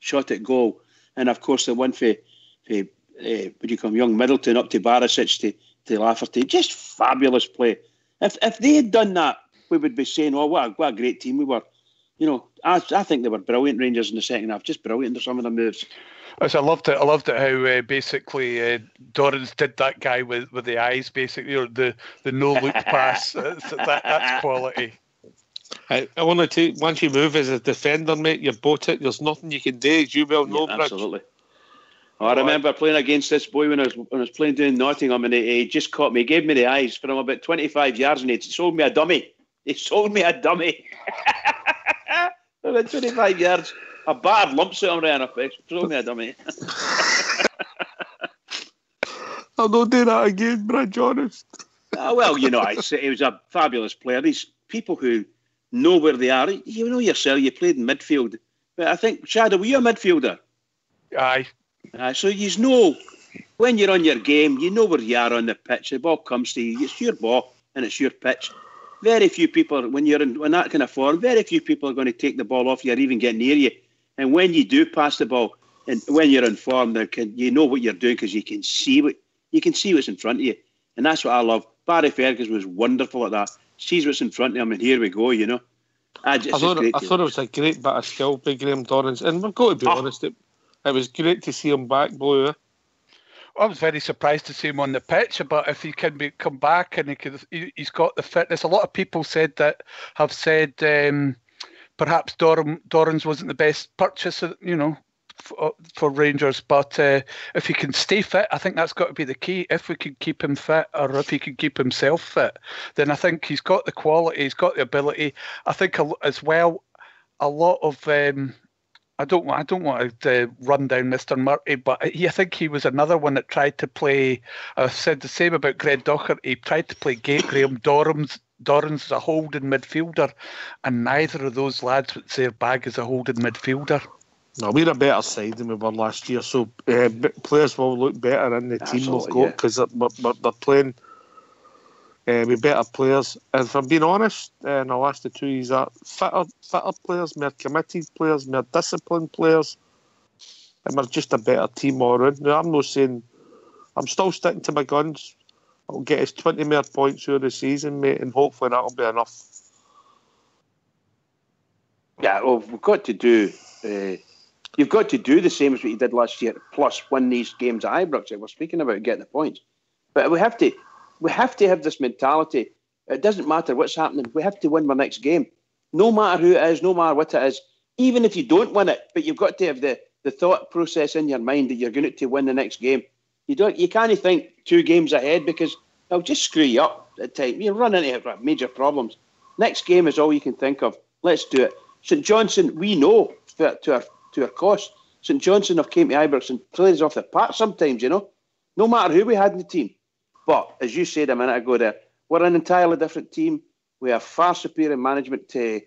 shot at goal. And of course, the one for would you come, young Middleton up to Barisic to Lafferty. Just fabulous play. If they had done that, we would be saying, "Oh, what a great team we were." You know, I think they were brilliant, Rangers, in the second half. Just brilliant in some of the moves. I loved it. How basically Dorrans did that guy with the eyes, basically, or the no look pass. That's quality. I want to take, once you move as a defender, mate, you bought it. There's nothing you can do, as you well know, Bridge. Absolutely. I remember playing against this boy when I was playing down Nottingham, and he just caught me. He gave me the eyes from about 25 yards, and he sold me a dummy. About 25 yards. A bad lumps at him right enough. Sold me a dummy. I'll not do that again, Bridge, honest. Well, you know, he was a fabulous player. These people who know where they are. You know yourself, you played in midfield. But I think, Shadow, were you a midfielder? Aye. So you know, when you're on your game, you know where you are on the pitch. The ball comes to you. It's your ball and it's your pitch. Very few people, when you're in that kind of form, very few people are going to take the ball off you or even get near you. And when you do pass the ball, and when you're in form, you know what you're doing because you can see what's in front of you. And that's what I love. Barry Ferguson was wonderful at that. Sees what's in front of him, and here we go, you know. I thought it was a great bit of skill by Graham Dorrans. And we've got to be honest, it was great to see him back, Blue. I was very surprised to see him on the pitch, but if he can come back and he's got the fitness. A lot of people have said perhaps Dorrans wasn't the best purchase, you know, for Rangers. But if he can stay fit, I think that's got to be the key. If we can keep him fit, or if he can keep himself fit, then I think he's got the quality, he's got the ability. I think as well, a lot of I don't want to run down Mr. Murphy, but I think he was another one that tried to play. I said the same about Greg Docherty. He tried to play Graham Dorrans as a holding midfielder, and neither of those lads would say their bag as a holding midfielder. No, we're a better side than we were last year, so players will look better in the team we've got because they're playing with better players. And if I'm being honest, in the last 2 years, are fitter players, more committed players, more disciplined players, and we're just a better team all around. Now, I'm not saying, I'm still sticking to my guns. I'll get us 20 more points through the season, mate, and hopefully that'll be enough. Yeah, well, we've got to do. You've got to do the same as what you did last year, plus win these games at Ibrox. We're speaking about getting the points, but we have to have this mentality. It doesn't matter what's happening. We have to win our next game, no matter who it is, no matter what it is. Even if you don't win it, but you've got to have the thought process in your mind that you're going to win the next game. You can't think 2 games ahead because it'll just screw you up at times. You run into major problems. Next game is all you can think of. Let's do it. St Johnstone, we know to our cost. St Johnstone have came to Ibrox and played us off the park sometimes, you know, no matter who we had in the team. But as you said a minute ago there, we're an entirely different team. We have far superior management to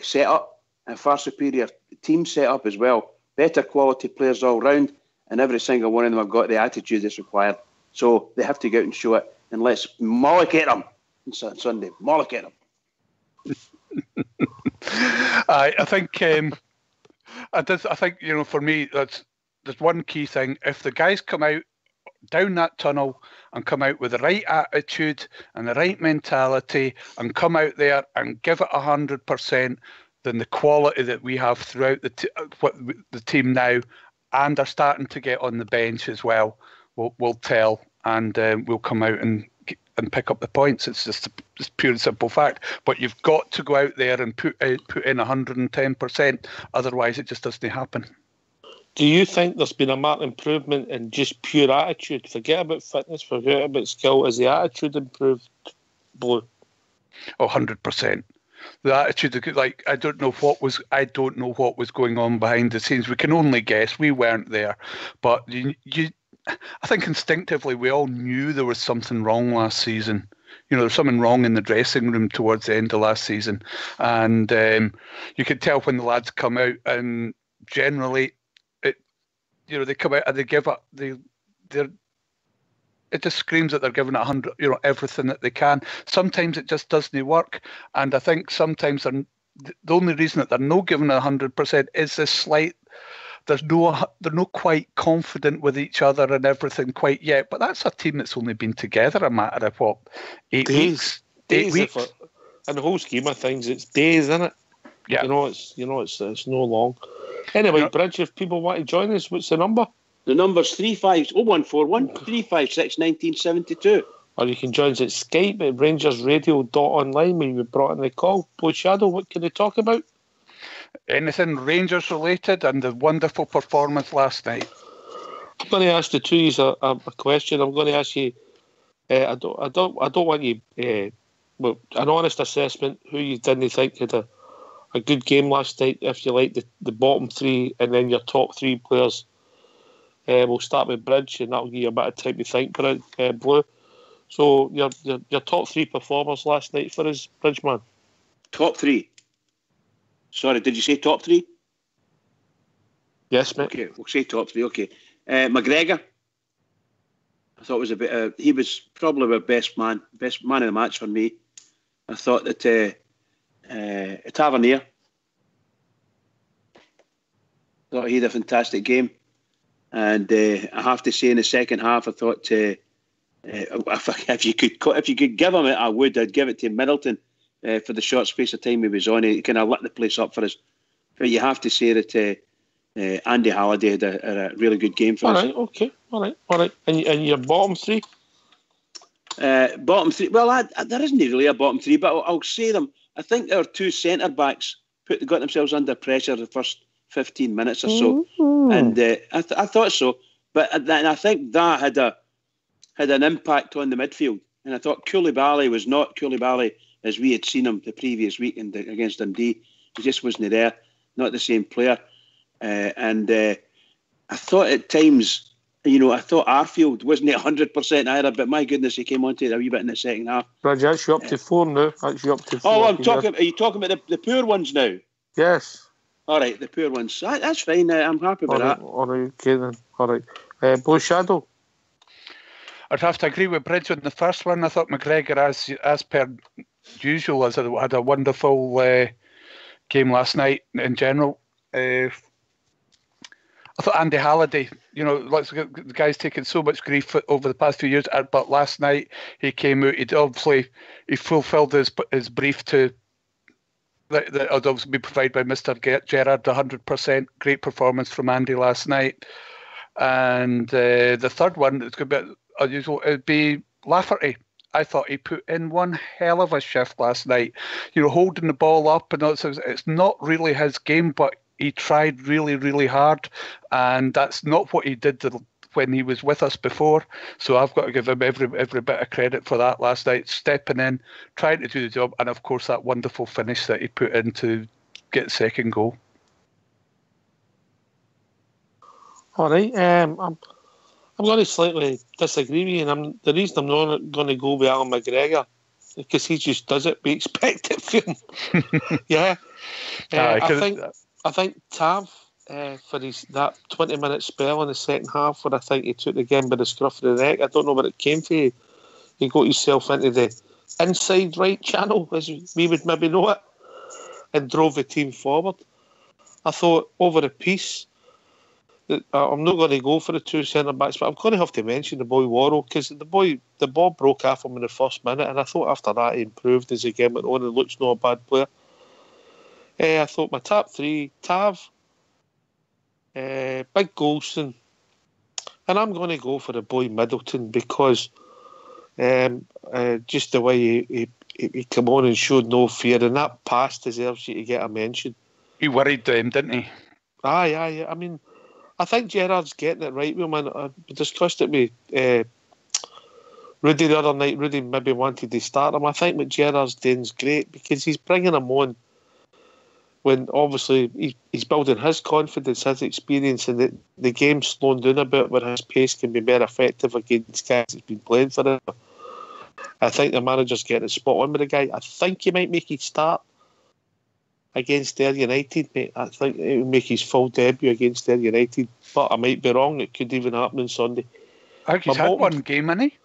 set up and far superior team set up as well. Better quality players all round, and every single one of them have got the attitude that's required. So they have to go out and show it, and let's mollocate them on Sunday. Mollocate them. I think you know, for me, there's one key thing. If the guys come out down that tunnel and come out with the right attitude and the right mentality and come out there and give it 100%, then the quality that we have throughout the team now and are starting to get on the bench as well will tell, and we'll come out and pick up the points. It's just a pure and simple fact. But you've got to go out there and put in 110%. Otherwise, it just doesn't happen. Do you think there's been a marked improvement in just pure attitude? Forget about fitness, forget about skill. Is the attitude improved, Blue? Oh, 100%. The attitude, like, I don't know what was going on behind the scenes. We can only guess. We weren't there, but I think instinctively we all knew there was something wrong last season. You know, there was something wrong in the dressing room towards the end of last season, and you could tell when the lads come out, and generally, they come out and they give up. It just screams that they're giving it 100, everything that they can. Sometimes it just doesn't work, and I think sometimes the only reason that they're not giving it 100% is this slight they're not quite confident with each other and everything quite yet. But that's a team that's only been together a matter of what, 8 weeks. 8 weeks. In the whole scheme of things, it's days, isn't it? Yeah. It's no long. Anyway, Bridge, if people want to join us, what's the number? The number's 01441 356 1972. Or you can join us at Skype at rangersradio.online when you brought in the call. Blue Shadow, what can they talk about? Anything Rangers related and the wonderful performance last night. I'm going to ask the two a question. I'm going to ask you. I don't want you. An honest assessment. Who you didn't think had a good game last night? If you like the bottom three, and then your top three players. We'll start with Bridge, and that'll give you a bit of time to think. Blue. So your top three performers last night for us, Bridgeman. Top three. Sorry, did you say top three? Yes, mate. Okay, we'll say top three. Okay, McGregor. I thought was a bit. He was probably our best man of the match for me. I thought that Tavernier. Thought he had a fantastic game, and I have to say in the second half, I thought if you could give him it, I would. I'd give it to Middleton. For the short space of time he was on, he kind of lit the place up for us. But you have to say that Andy Halliday had a really good game for us. All right. And your bottom three? Bottom three. Well, there isn't really a bottom three, but I'll say them. I think our two centre backs got themselves under pressure the first 15 minutes or so, and I thought so. But then I think that had an impact on the midfield, and I thought Koulibaly was not Koulibaly as we had seen him the previous week against Dundee. He just wasn't there, not the same player. And I thought at times, I thought Arfield wasn't at 100% either, but my goodness, he came on to it a wee bit in the second half. Roger, that's you up to 4 now. That's you up to 4. Oh, are you talking about the poor ones now? Yes. All right, the poor ones. That's fine. I'm happy with that. All right, okay then. All right. Blue Shadow. I'd have to agree with Bridge on the first one. I thought McGregor, as per usual, had a wonderful game last night in general. I thought Andy Halliday, the guy's taken so much grief over the past few years, but last night he came out, he fulfilled his brief that would obviously be provided by Mr. Gerrard, 100%. Great performance from Andy last night. And the third one, it's going to be unusual, it would be Lafferty. I thought he put in one hell of a shift last night. Holding the ball up, and it's not really his game, but he tried really, really hard, and that's not what he did when he was with us before. So I've got to give him every bit of credit for that last night, stepping in, trying to do the job, and of course that wonderful finish that he put in to get the second goal. All right, I'm going to slightly disagree with you, and the reason I'm not going to go with Alan McGregor because he just does it. We expect it from him. Yeah, I think Tav for that 20-minute spell in the second half, where I think he took the game by the scruff of the neck. I don't know where it came from. He got himself into the inside right channel, as we would maybe know it, and drove the team forward. I thought over a piece. I'm not going to go for the two centre backs, but I'm going to have to mention the boy Worrell, because the ball broke off him in the first minute, and I thought after that he improved as the game went on and looks not a bad player. I thought my top three: Tav, Big Golson, and I'm going to go for the boy Middleton, because just the way he came on and showed no fear, and that pass deserves you to get a mention. He worried them, didn't he? Aye. I mean, I think Gerrard's getting it right, man. I discussed it with Rudy the other night. Rudy maybe wanted to start him. I think what Gerrard's doing is great, because he's bringing him on when obviously he's building his confidence, his experience, and the game's slowing down a bit where his pace can be more effective against guys that's been playing for him. I think the manager's getting it spot on with the guy. I think he might make his start against Ayr United, mate. I think it will make his full debut against Ayr United, but I might be wrong. It could even happen on Sunday. I think he's had one game, hasn't he?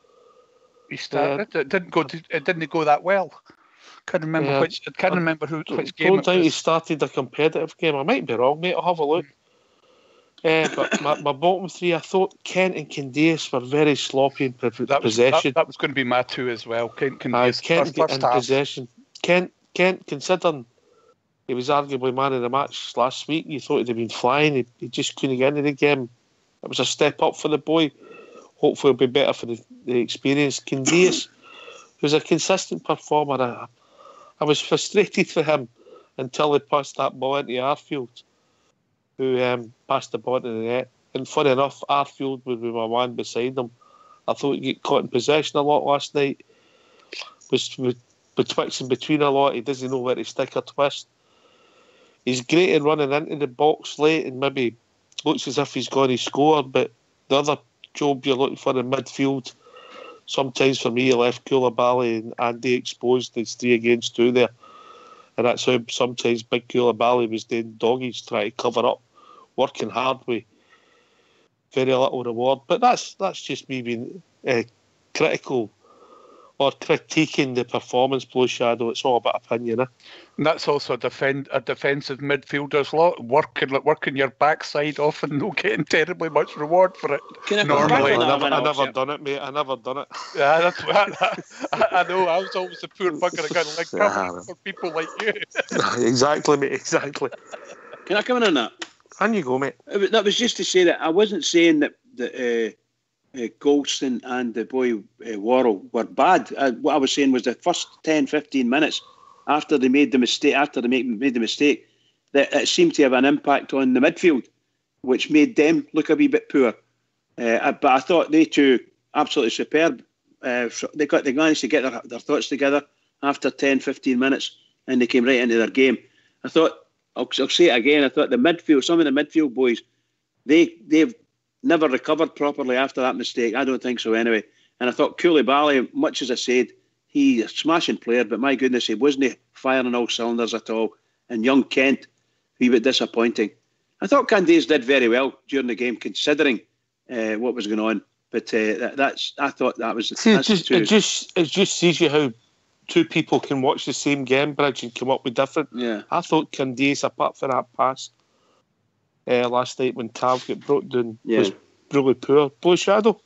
He started. It didn't go that well. Can't remember which. I can't remember which game. I don't think he started a competitive game. I might be wrong, mate. I'll have a look. But my bottom three, I thought Kent and Candace were very sloppy in possession. That was going to be my two as well. Kent in possession. Kent, considering he was arguably man of the match last week, you thought he'd have been flying. He just couldn't get into the game. It was a step up for the boy. Hopefully it'll be better for the experience. Candace, who's a consistent performer, I was frustrated for him until he passed that ball into Arfield, who passed the ball to the net. And funny enough, Arfield would be my man beside him. I thought he'd get caught in possession a lot last night. Was betwixt between a lot. He doesn't know where to stick or twist. He's great at running into the box late and maybe looks as if he's going to score, but the other job you're looking for in midfield, sometimes for me, he left Koulibaly and Andy exposed. There's 3 against 2 there. And that's how sometimes big Koulibaly was doing doggies, trying to cover up, working hard with very little reward. But that's just me being critical or critiquing the performance, Blue Shadow. It's all about opinion. And that's also a defensive midfielder's lot, working your backside off and not getting terribly much reward for it. Normally, I never done it, mate. I never done it. Yeah, that's what I know. I was always the poor bugger I got like cover for people like you. Exactly, mate. Exactly. Can I come in on that? On you go, mate. That was just to say that I wasn't saying that Goldston and the boy Worrell were bad. What I was saying was the first 10-15 minutes after they made the mistake, that it seemed to have an impact on the midfield, which made them look a wee bit poor. But I thought they two absolutely superb. They managed to get their thoughts together after 10-15 minutes, and they came right into their game. I thought, I'll say it again, I thought some of the midfield boys, they've never recovered properly after that mistake. I don't think so anyway. And I thought Koulibaly, much as I said, he's a smashing player, but my goodness, he wasn't firing on all cylinders at all. And young Kent, a wee bit disappointing. I thought Candace did very well during the game, considering what was going on. But I thought that was... See, it just sees you how two people can watch the same game, Bridge, and come up with different... Yeah. I thought Candace, apart from that pass last night when Tav got brought down, was really poor. Blue Shadow?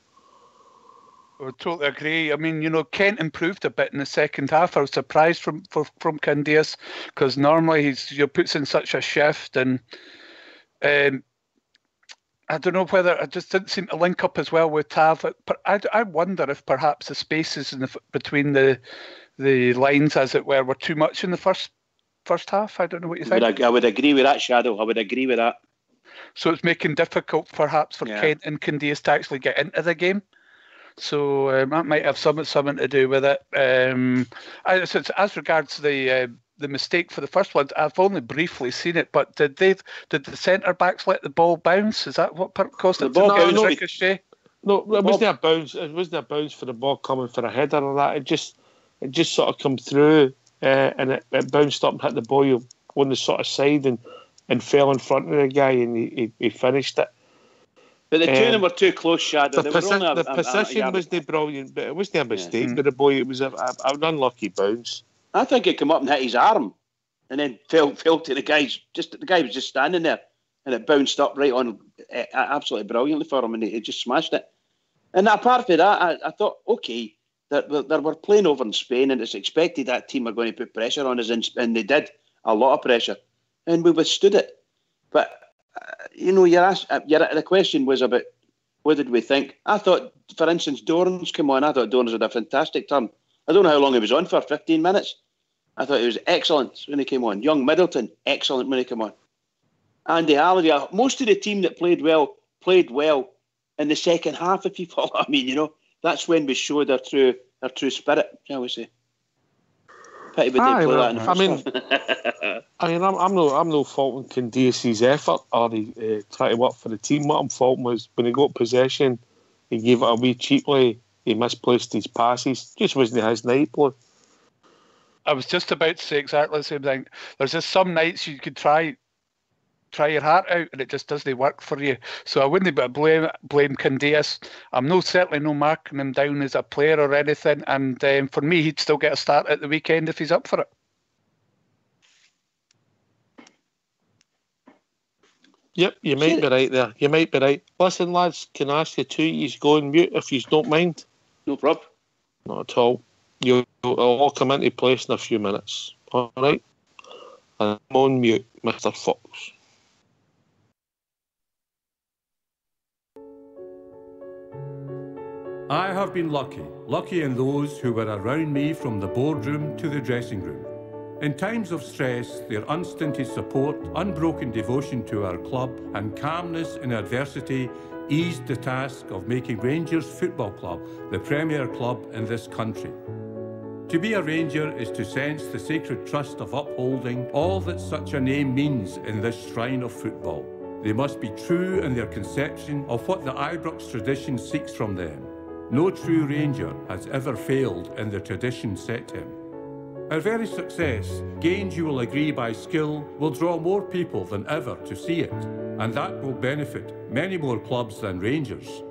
I would totally agree. I mean, Kent improved a bit in the second half. I was surprised from Candace, because normally he puts in such a shift, and I don't know whether it just didn't seem to link up as well with Tav. I wonder if perhaps the spaces between the lines, as it were too much in the first half. I don't know what you think. I would agree with that, Shadow. I would agree with that. So it's making difficult perhaps for Kent and Candace to actually get into the game. So that might have something to do with it. As regards to the mistake for the first one, I've only briefly seen it, but did the centre backs let the ball bounce? Is that what caused it? The ball bounced ricochet? No, it wasn't a bounce. It wasn't a bounce for the ball coming for a header or that. It just sort of come through and it bounced up and hit the boy on the sort of side and fell in front of the guy, and he finished it. But the two of them were too close, Shadow. The position wasn't brilliant, but it wasn't a mistake by the boy. It was an unlucky bounce. I think it came up and hit his arm, and then fell to the guy. The guy was just standing there, and it bounced up right on, absolutely brilliantly for him, and he just smashed it. And apart from that, I thought, okay, that we're playing over in Spain, and it's expected that team are going to put pressure on us, and they did a lot of pressure, and we withstood it. But the question was about what did we think. I thought, for instance, Dorrans came on. I thought Dorrans had a fantastic turn. I don't know how long he was on for, 15 minutes. I thought he was excellent when he came on. Young Middleton, excellent when he came on. Andy Halliday, most of the team that played well in the second half, if you follow what I mean. That's when we showed our true spirit, shall we say. Pity we didn't play that in the first half. I'm no faulting Candace's effort or he trying to work for the team. What I'm faulting was when he got possession, he gave it away cheaply. He misplaced his passes. Just wasn't his night, Blue. I was just about to say exactly the same thing. There's just some nights you could try your heart out and it just doesn't work for you. So I wouldn't blame Candace. I'm certainly no marking him down as a player or anything. And for me, he'd still get a start at the weekend if he's up for it. Yep, you might be right there. You might be right. Listen, lads, can I ask you two? You go on mute if you don't mind. No problem. Not at all. You'll all come into place in a few minutes. All right? I'm on mute, Mr. Fox. I have been lucky in those who were around me from the boardroom to the dressing room. In times of stress, their unstinted support, unbroken devotion to our club and calmness in adversity eased the task of making Rangers Football Club the premier club in this country. To be a Ranger is to sense the sacred trust of upholding all that such a name means in this shrine of football. They must be true in their conception of what the Ibrox tradition seeks from them. No true Ranger has ever failed in the tradition set him. Our very success, gained you will agree by skill, will draw more people than ever to see it, and that will benefit many more clubs than Rangers.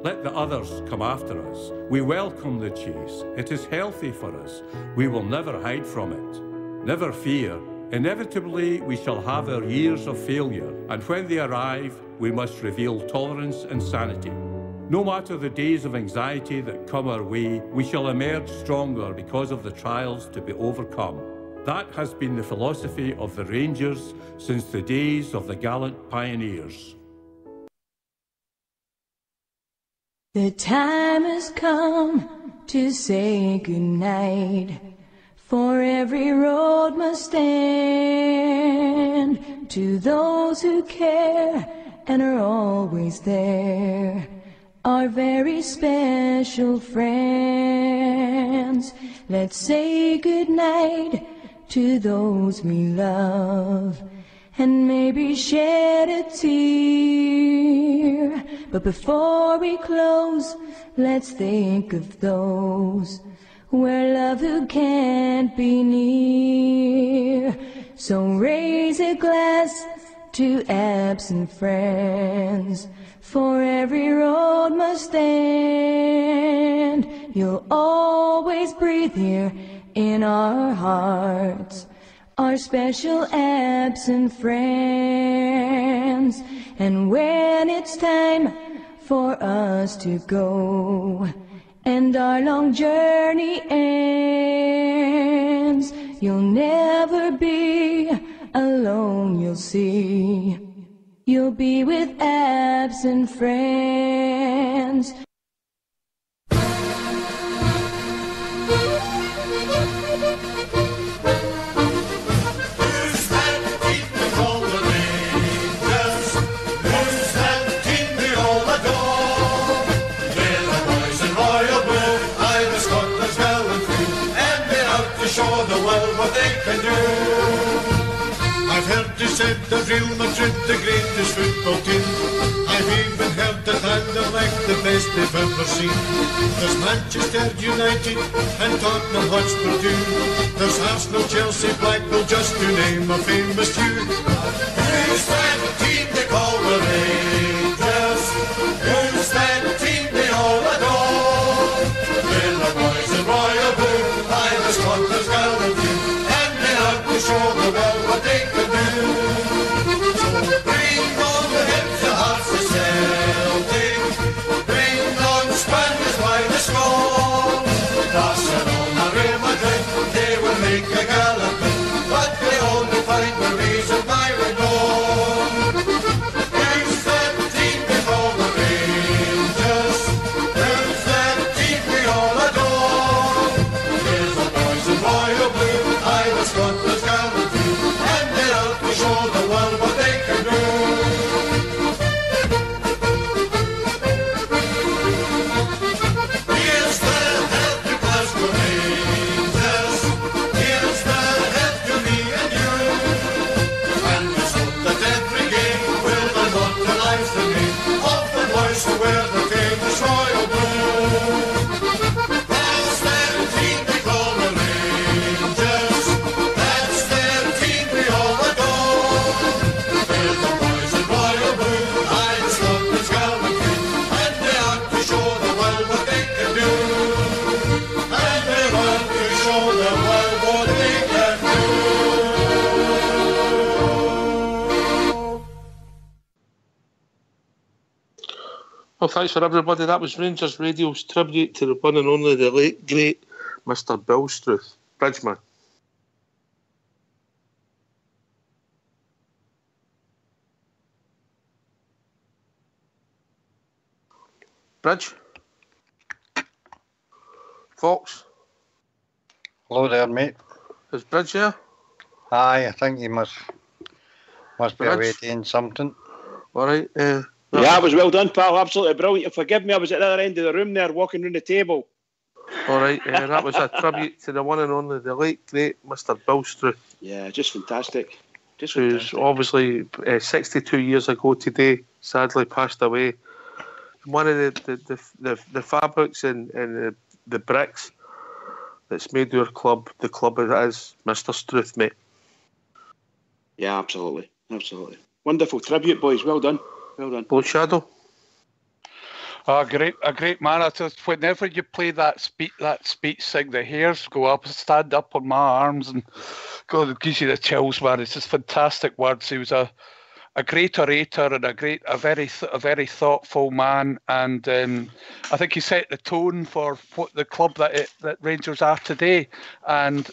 Let the others come after us. We welcome the chase. It is healthy for us. We will never hide from it. Never fear. Inevitably, we shall have our years of failure, and when they arrive, we must reveal tolerance and sanity. No matter the days of anxiety that come our way, we shall emerge stronger because of the trials to be overcome. That has been the philosophy of the Rangers since the days of the gallant pioneers. The time has come to say goodnight, for every road must stand to those who care and are always there. Our very special friends, let's say goodnight to those we love, and maybe shed a tear. But before we close, let's think of those where love who can't be near. So raise a glass to absent friends, for every road must end. You'll always breathe here in our hearts, our special absent friends. And when it's time for us to go and our long journey ends, you'll never be alone, you'll see. You'll be with absent friends. I've heard you said of Real Madrid the greatest football team. I've even heard that Anderlecht the best they've ever seen. There's Manchester United and Tottenham Hotspur too. There's Arsenal, Chelsea, Blackpool, just to name a famous few. Who's that team they call the Rangers? Who's that team they all adore? They're the boys in royal blue, by the Scotland's gallant team, and they have to show the world what they can do. So bring on the hips, the hearts of Celtic, bring on Spaniards by the score. Barcelona, Real Madrid, they will make a gallant win, but they only find the reason why we go. Who's that team we call the Rangers? Who's that team we all adore? Here's the boys in royal blue, Irish, Scotland's gallant team, and they're out to show the world what they can do. Here's the healthy Glasgow Rangers. Here's the Well, thanks for everybody. That was Rangers Radio's tribute to the one and only, the late, great Mr. Bill Struth. Bridgeman. Bridge? Fox? Hello there, mate. Is Bridge here? Aye, I think he must be away Bridge? doing something. All right. Yeah, it was well done, pal. Absolutely brilliant. Forgive me, I was at the other end of the room there, walking round the table. All right. That was a tribute to the one and only, the late, great Mr. Bill Struth. Yeah, just fantastic. Who's obviously 62 years ago today, sadly passed away. One of the fabrics and the bricks that's made our club the club it is, Mr. Struth, mate. Yeah, absolutely. Wonderful tribute, boys. Well done. Blue Shadow. A great man. I just, whenever you play that speech thing, the hairs go up, stand up on my arms, and God, it gives you the chills, man. It's just fantastic words. He was a great orator and a very thoughtful man, and I think he set the tone for what the club that Rangers are today. And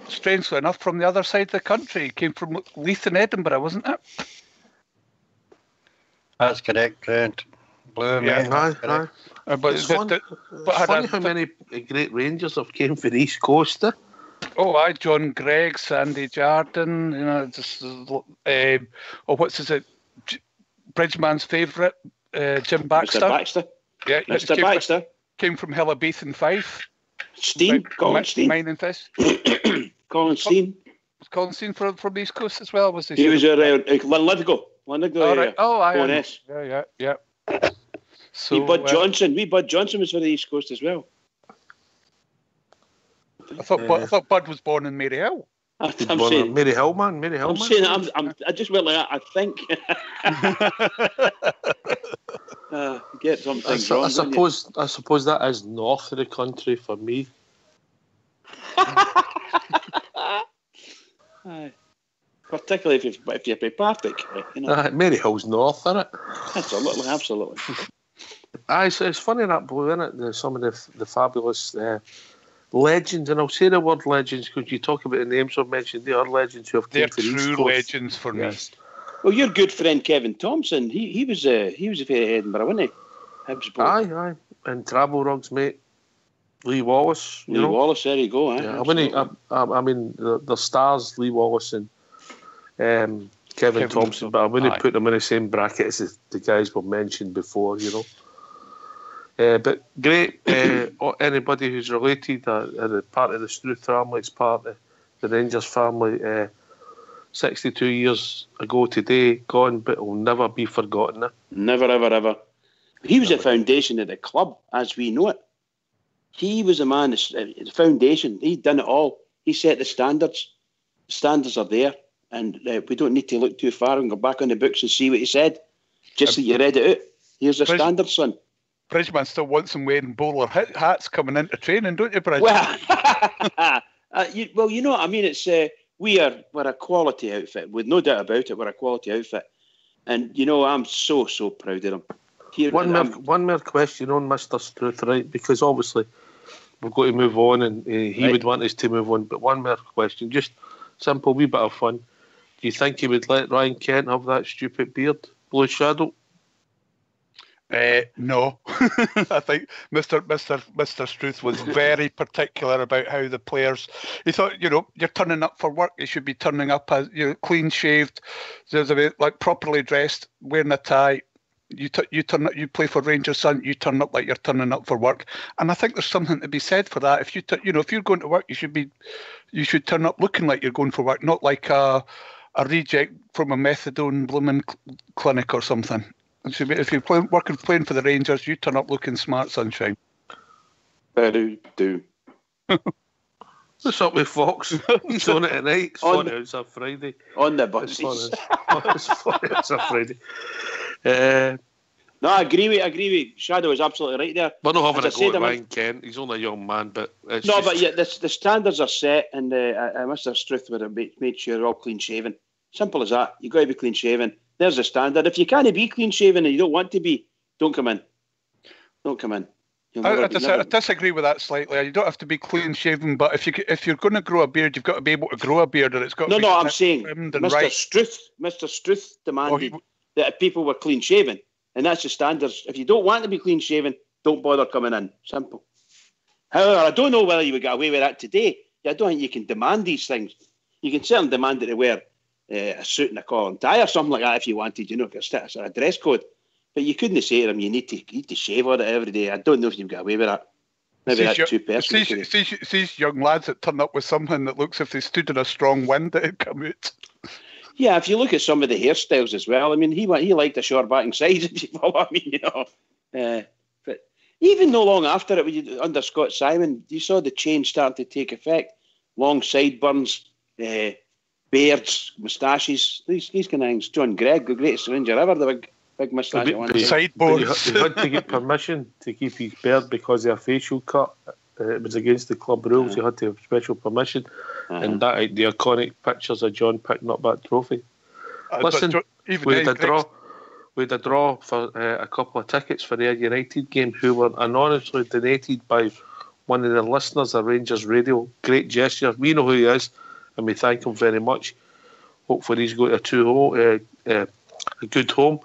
strangely enough, from the other side of the country, he came from Leith in Edinburgh, wasn't it? That's correct, Trent. Blue, mate. Aye. But It's funny how many great Rangers have came for the East Coast. John Gregg, Sandy Jardine, what's his it? Bridgeman's favourite, Jim Baxter. Mr. Baxter. Yeah, Mr. Baxter. Came from Hillabeth and Fife. Colin Steen. Mine and Fish. Colin Steen. Was Colin Steen from the East Coast as well? Was he was Linlithgow. Right. Oh, I am. Yeah. So, Bud Johnson was from the East Coast as well. I thought Bud was born in Maryhill. I'm saying Mary Hill, man. I'm saying I just went like that. I think. Get some things wrong. I suppose that is north of the country for me. Particularly if you're Partick, Mary Hill's north, isn't it? Absolutely. It's funny that blue, isn't it? Some of the fabulous legends, and I'll say the word legends because you talk about the names I've mentioned. They are legends who have came to the East Coast. They're true legends for me. Well, your good friend Kevin Thompson, he was a Edinburgh, wasn't he? Aye, and travel rugs, mate. Lee Wallace, Wallace, there you go. Yeah, I mean, the stars, Lee Wallace and Kevin Thompson, but I wouldn't put them in the same bracket as the guys we've mentioned before, But great, anybody who's related, part of the Struth family, it's part of the Rangers family. 62 years ago today, gone, but will never be forgotten. Never, ever. He was the foundation of the club as we know it. He was a man, the foundation. He'd done it all. He set the standards. The standards are there, and we don't need to look too far and go back on the books and see what he said. Just that you read it out. Here's the standards, son. Bridgeman still wants him wearing bowler hats coming into training, don't you, Bridge? Well, you know what I mean. It's we're a quality outfit, with no doubt about it. We're a quality outfit, and I'm so proud of him. One more question on Mr. Struth, right? Because obviously we've got to move on, and he would want us to move on. But one more question, just simple, wee bit of fun. Do you think he would let Ryan Kent have that stupid beard, Blue Shadow? No, I think Mr. Struth was very particular about how the players. He thought, you're turning up for work. You should be turning up as clean shaved, like properly dressed, wearing a tie. You turn up. You play for Rangers, son. You turn up like you're turning up for work. And I think there's something to be said for that. If if you're going to work, you should turn up looking like you're going for work, not like a reject from a methadone blooming clinic or something. If you're playing for the Rangers, you turn up looking smart, sunshine. Do. What's up with Fox? He's on it tonight. It's funny. It's a Friday. On the buses. It's funny. It's a Friday. No, I agree with Shadow is absolutely right there. We're not having a go at Ryan Kent. He's only a young man, but the standards are set, and Mr. Struth would have made sure they're all clean shaven. Simple as that. You've got to be clean shaven. There's a standard. If you can't be clean shaven and you don't want to be, Don't come in. Don't come in. I disagree with that slightly. You don't have to be clean shaven, but if you're going to grow a beard, you've got to be able to grow a beard, and it's got to be. No, I'm saying Mr. Struth demanded that people were clean shaven, and that's the standards. If you don't want to be clean shaven, don't bother coming in. Simple. However, I don't know whether you would get away with that today. I don't think you can demand these things. You can certainly demand that they wear a suit and a collar and tie or something like that if you wanted, because it's a dress code. But you couldn't say to them, you need to shave on it every day. I don't know if you've got away with that. Maybe that's too personal. These young lads that turn up with something that looks if they stood in a strong wind, it'd come out. Yeah, if you look at some of the hairstyles as well, I mean, he liked a short back and sides, if you follow what I mean, but even no long after it, under Scott Simon, you saw the change start to take effect. Long sideburns, beards, moustaches, these kind of things. John Gregg, the greatest Ranger ever, the big moustache at one time. Sideboards. He had to get permission to keep his beard because of a facial cut. It was against the club rules. He had to have special permission. And the iconic pictures of John picking up that trophy. Listen, we had a draw for a couple of tickets for the United game, who were anonymously donated by one of the listeners of Rangers Radio. Great gesture. We know who he is, and we thank him very much. Hopefully he's got a good home.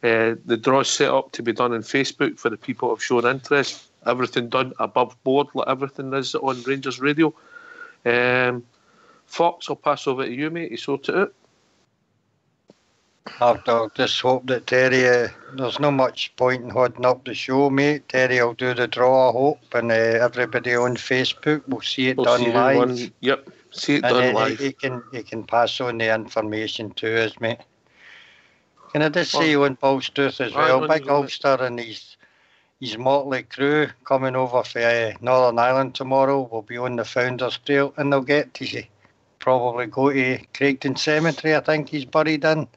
The draw is set up to be done on Facebook for the people who have shown interest. Everything done above board, like everything is on Rangers Radio. Fox, I'll pass over to you, mate. You sort it out. I'll just hope that Terry, there's not much point in holding up the show, mate. Terry will do the draw, I hope, and everybody on Facebook will see it done live. Yep, see it done live. He can pass on the information to us, mate. Can I just say on Paul's Tooth as well, big Ulster and his motley crew coming over for Northern Ireland tomorrow will be on the Founders Trail, and they'll get to probably go to Craigton Cemetery, I think he's buried in,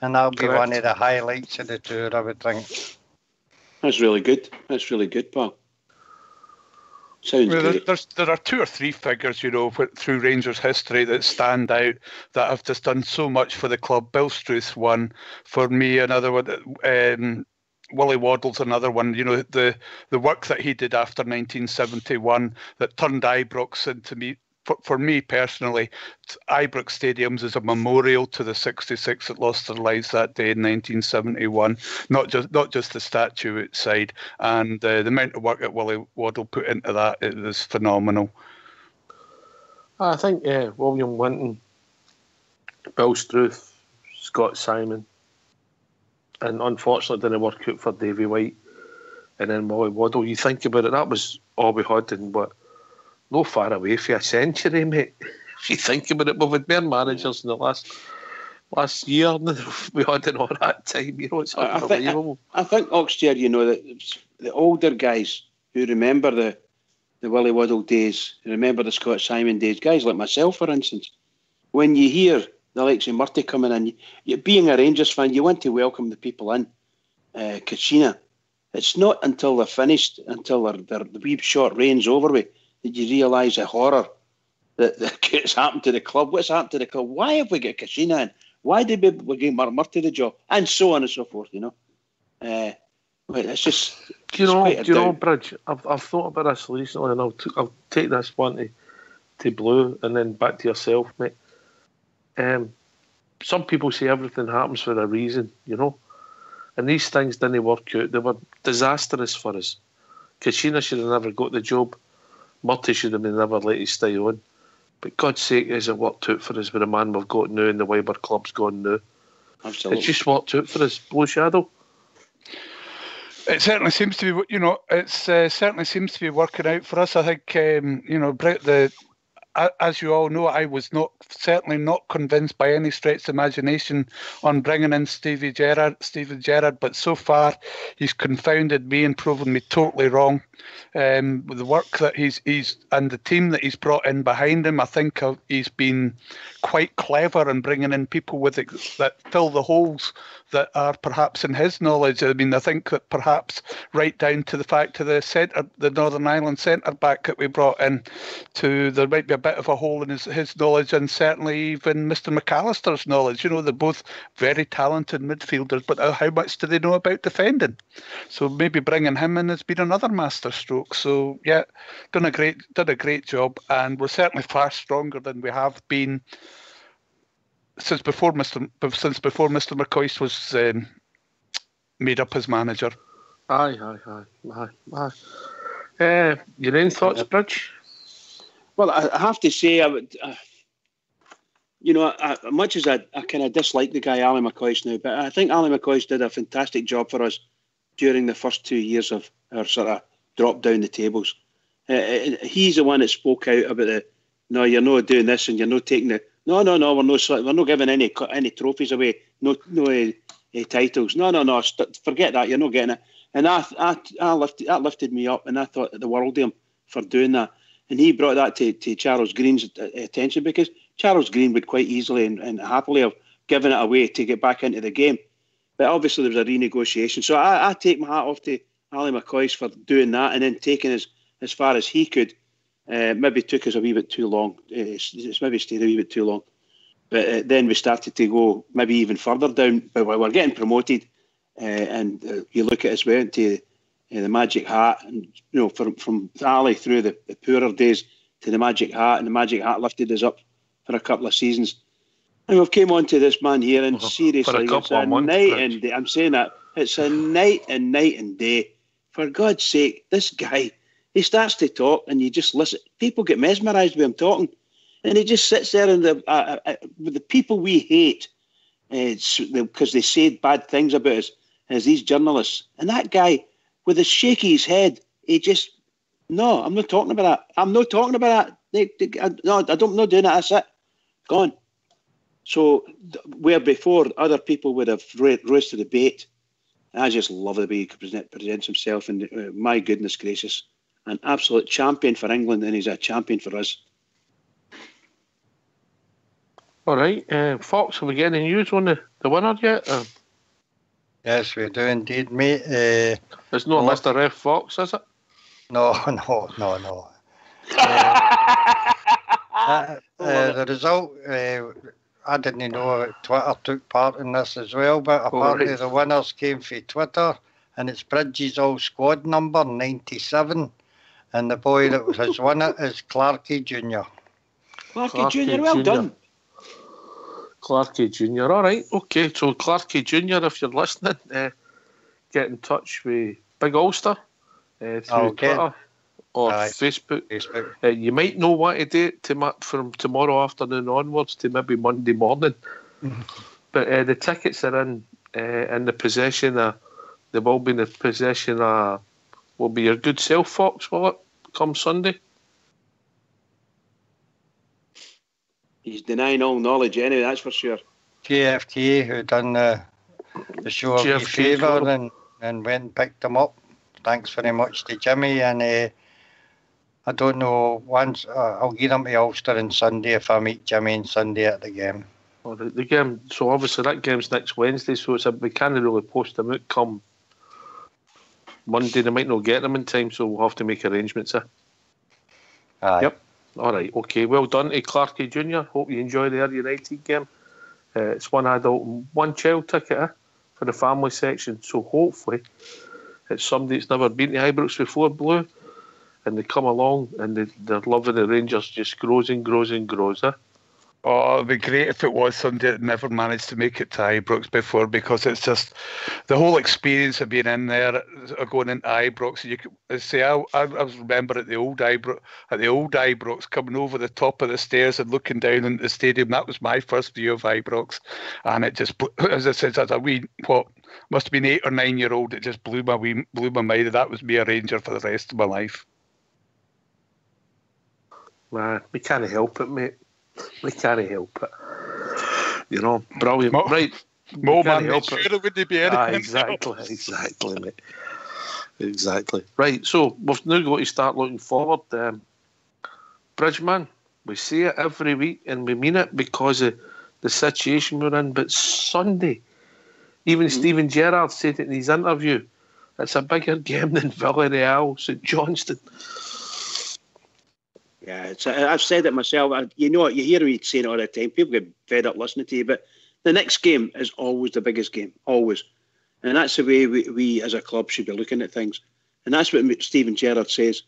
and that'll be one of the highlights of the tour, I would think. That's really good. That's really good, Paul. Sounds great. There are two or three figures, through Rangers history that stand out, that have just done so much for the club. Bill Struth one, for me, another one. Willie Waddle's another one. The work that he did after 1971 that turned Ibrox into me. For me personally, Ibrox Stadiums is a memorial to the 66 that lost their lives that day in 1971. Not just the statue outside, and the amount of work that Willie Waddle put into that, it was phenomenal. I think William Winton, Bill Struth, Scott Simon, and unfortunately didn't work out for Davy White, and then Willie Waddle. You think about it, that was all we had in no far away for a century, mate. If you think about it, we've had more managers in the last year than we had in all that time. It's unbelievable. I think Oxtear, that the older guys who remember the Willie Waddle days, who remember the Scott Simon days, guys like myself, for instance, when you hear the likes of Murty coming in, you being a Rangers fan, you want to welcome the people in. Kachina, it's not until they're finished, until the wee short reign's over with, did you realise the horror that's happened to the club? What's happened to the club? Why have we got Kachina in? Why did we give Murty the job? And so on and so forth, It's just... Do you know, Bridge, I've thought about this recently, and I'll take this one to Blue and then back to yourself, mate. Some people say everything happens for a reason, and these things didn't work out. They were disastrous for us. Kachina should have never got the job. Murty should have been never let his stay on. But God's sake, has it worked out for us with the man we've got now and the way our club's gone now? Absolutely. It's just worked out for us. Blue Shadow. It certainly seems to be, certainly seems to be working out for us. I think, as you all know, I was certainly not convinced by any stretch of imagination on bringing in Steven Gerrard, but so far he's confounded me and proven me totally wrong. With the work that he's and the team that he's brought in behind him, I think he's been quite clever in bringing in people that fill the holes that are perhaps in his knowledge. I mean, I think that perhaps right down to the fact of the Northern Ireland centre back that we brought in, there might be a bit of a hole in his knowledge, and certainly even Mr. McAllister's knowledge. You know, they're both very talented midfielders, but how much do they know about defending? So maybe bringing him in has been another masterstroke. So yeah, done a great job, and we're certainly far stronger than we have been since before Mr. McCoist was made up as manager. Aye. Your own thoughts, Bridge? Well, I have to say, I would, much as I kind of dislike the guy Ali McCoist now, but I think Ali McCoist did a fantastic job for us during the first 2 years of our sort of drop down the tables. He's the one that spoke out about no, you're not doing this, and you're not taking no, we're not giving any trophies away, no titles, no, forget that, you're not getting it. And that lifted me up, and I thought the world of him for doing that. And he brought that to Charles Green's attention, because Charles Green would quite easily and happily have given it away to get back into the game. But obviously there was a renegotiation. So I take my hat off to Ali McCoist for doing that, and then taking us as far as he could. Maybe took us a wee bit too long. It's maybe stayed a wee bit too long. But then we started to go maybe even further down. But we're getting promoted. And you look at us, we went to the Magic Hat, and from Ali through the poorer days to the Magic Hat, and the Magic Hat lifted us up for a couple of seasons. And we've came on to this man here, and seriously, it's a night and day. I'm saying that it's a night and day. For God's sake, this guy, he starts to talk, and you just listen. People get mesmerised with him talking, and he just sits there and with the people we hate, because they say bad things about us, as these journalists. And that guy, with his shaky his head, he just, no, I'm not talking about that. I'm not talking about that. No, I'm not doing that. That's it. Gone. So where before other people would have rose to the bait, I just love the way he presents himself. And my goodness gracious, an absolute champion for England, and he's a champion for us. All right. Fox, have we got any news on the winner yet? Yes, we do indeed, mate. It's not Mr. F. Fox, is it? No. The result, I didn't know Twitter took part in this as well, but apparently the winners came from Twitter, and it's Bridges' old squad number, 97, and the boy that has won it is Clarkey Jr. Clarkey Jr., well done. Clarkey Jr. All right, okay. So Clarkey Jr., if you're listening, get in touch with Big Ulster through Twitter or Facebook. You might know what to do from tomorrow afternoon onwards to maybe Monday morning. But the tickets are in the possession of. They will be in the possession of. Will be your good self, Fox. Will it come Sunday? He's denying all knowledge anyway, that's for sure. JFK, who done the show of me favour and went and picked him up. Thanks very much to Jimmy. And I don't know, once I'll give them to Ulster on Sunday if I meet Jimmy on Sunday at the game. Well, the game, so obviously that game's next Wednesday, so we can't really post them out come Monday. They might not get them in time, so we'll have to make arrangements. Aye. Yep. All right, okay. Well done to Clarkey Jr. Hope you enjoy the Ayr United game. It's one adult and one child ticket for the family section. So hopefully it's somebody that's never been to Ibrox before, Blue, and they come along and their love of the Rangers just grows and grows and grows. Oh, it'd be great if it was somebody that never managed to make it to Ibrox before, because it's just the whole experience of being in there, going into Ibrox. You could say, I remember at the old Ibrox, coming over the top of the stairs and looking down into the stadium. That was my first view of Ibrox, and it just, as I said, as a wee, must have been 8 or 9 year old, it just blew my mind. That was me a Ranger for the rest of my life. Man, we can't help it, mate. We can't help it. You know, brilliant. Right. More man, sure it wouldn't be anything. Exactly, mate. Exactly. Right, so we've now got to start looking forward. Bridgeman, we say it every week and we mean it because of the situation we're in, but Sunday, even Steven Gerrard said it in his interview, it's a bigger game than Villarreal, St Johnstone. Yeah, I've said it myself. You know what? You hear me saying it all the time. People get fed up listening to you, but the next game is always the biggest game, always. And that's the way we as a club should be looking at things. And that's what Steven Gerrard says.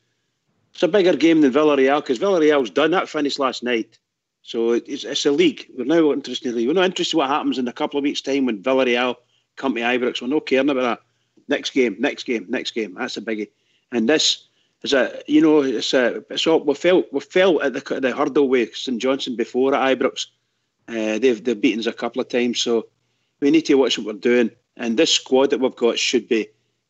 It's a bigger game than Villarreal, because Villarreal's done. That finished last night. So it's a league. We're now interested in the league. We're not interested in what happens in a couple of weeks' time when Villarreal come to Ibrox. We're not caring about that. Next game. That's a biggie. And this is it's all we felt at the hurdle with St Johnstone before at Ibrox. They've beaten us a couple of times, so we need to watch what we're doing. And this squad that we've got should be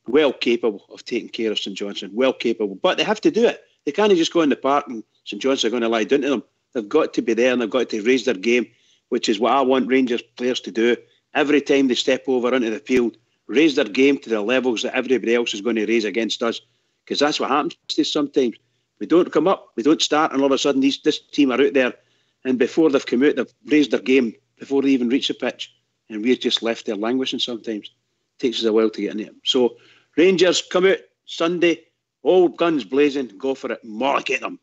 well capable of taking care of St Johnstone. Well capable, but they have to do it. They can't just go in the park and St Johnstone are going to lie down to them. They've got to be there and they've got to raise their game, which is what I want Rangers players to do. Every time they step over onto the field, raise their game to the levels that everybody else is going to raise against us. Because that's what happens to us sometimes. We don't come up, we don't start, and all of a sudden this team are out there, and before they've come out, they've raised their game before they even reach the pitch, and we're just left there languishing sometimes. It takes us a while to get in there. So Rangers, come out Sunday, all guns blazing, go for it, mollicate them.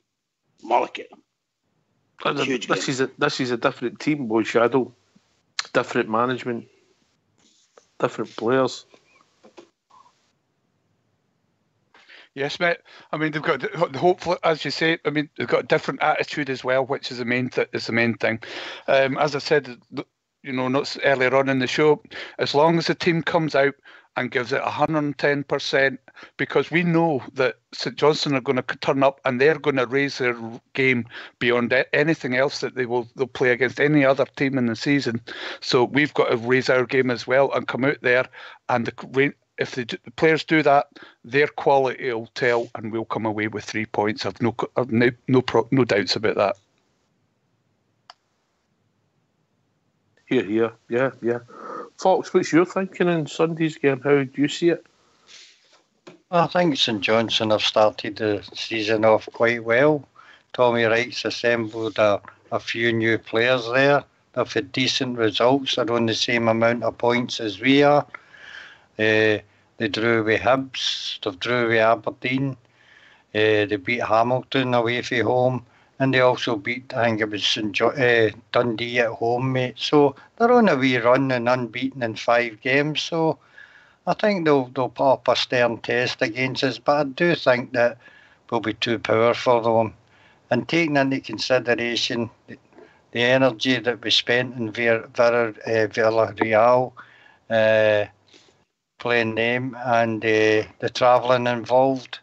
This is a different team, Boy Shadow. Different management, different players. Yes, mate. I mean, they've got hopefully, as you say. I mean, they've got a different attitude as well, which is the main thing. As I said, not earlier on in the show, as long as the team comes out and gives it 110%, because we know that St Johnstone are going to turn up and they're going to raise their game beyond anything else that they'll play against any other team in the season. So we've got to raise our game as well and come out there, and if the players do that, their quality will tell, and we'll come away with 3 points. I've no doubts about that. Here, yeah. Fox, what's your thinking in Sunday's game? How do you see it? I think St Johnstone have started the season off quite well. Tommy Wright's assembled a few new players there. They've had decent results. They're on the same amount of points as we are. They drew with Hibs, they've drew with Aberdeen, they beat Hamilton away from home, and they also beat, I think it was Dundee at home, mate. So they're on a wee run and unbeaten in 5 games. So I think they'll put up a stern test against us, but I do think that we'll be too powerful for them. And taking into consideration the energy that we spent in Villarreal, playing them, and the travelling involved,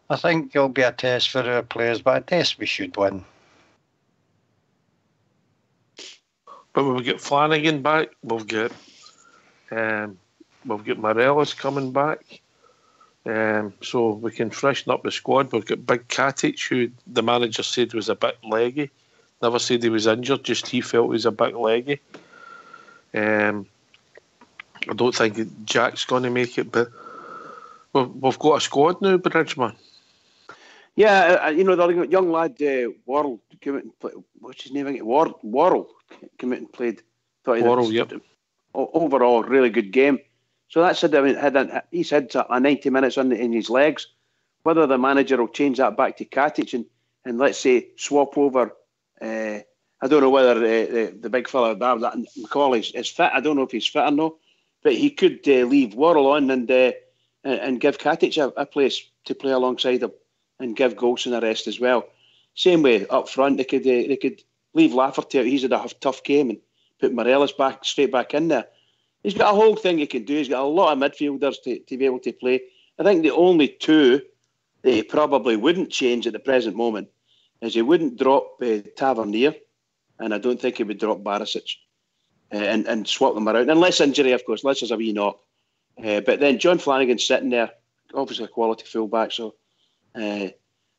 I think it'll be a test for our players, but a test we should win. But we'll get Flanagan back, we'll get Morelos coming back, so we can freshen up the squad. We've got Big Katic, who the manager said was a bit leggy. Never said he was injured, just he felt he was a bit leggy. I don't think Jack's going to make it, but we've got a squad now, Bridgeman. Yeah, the young lad, Worrell, came out and played. What's his name again? Worrell came out and played. Worrell, yep. Overall, really good game. So that's it. He's had a 90 minutes in his legs. Whether the manager will change that back to Katic and let's say swap over. I don't know whether the big fella that McCauley is fit. I don't know if he's fit or not, but he could leave Worrell on and give Katic a place to play alongside him, and give Golson a rest as well. Same way up front, they could leave Lafferty out. He's had a tough game, and put Morelos straight back in there. He's got a whole thing he can do. He's got a lot of midfielders to be able to play. I think the only two that he probably wouldn't change at the present moment is he wouldn't drop Tavernier, and I don't think he would drop Barisic and swap them around. Unless injury, of course, unless there's a wee knock. But then John Flanagan's sitting there, obviously a quality fullback, so I'd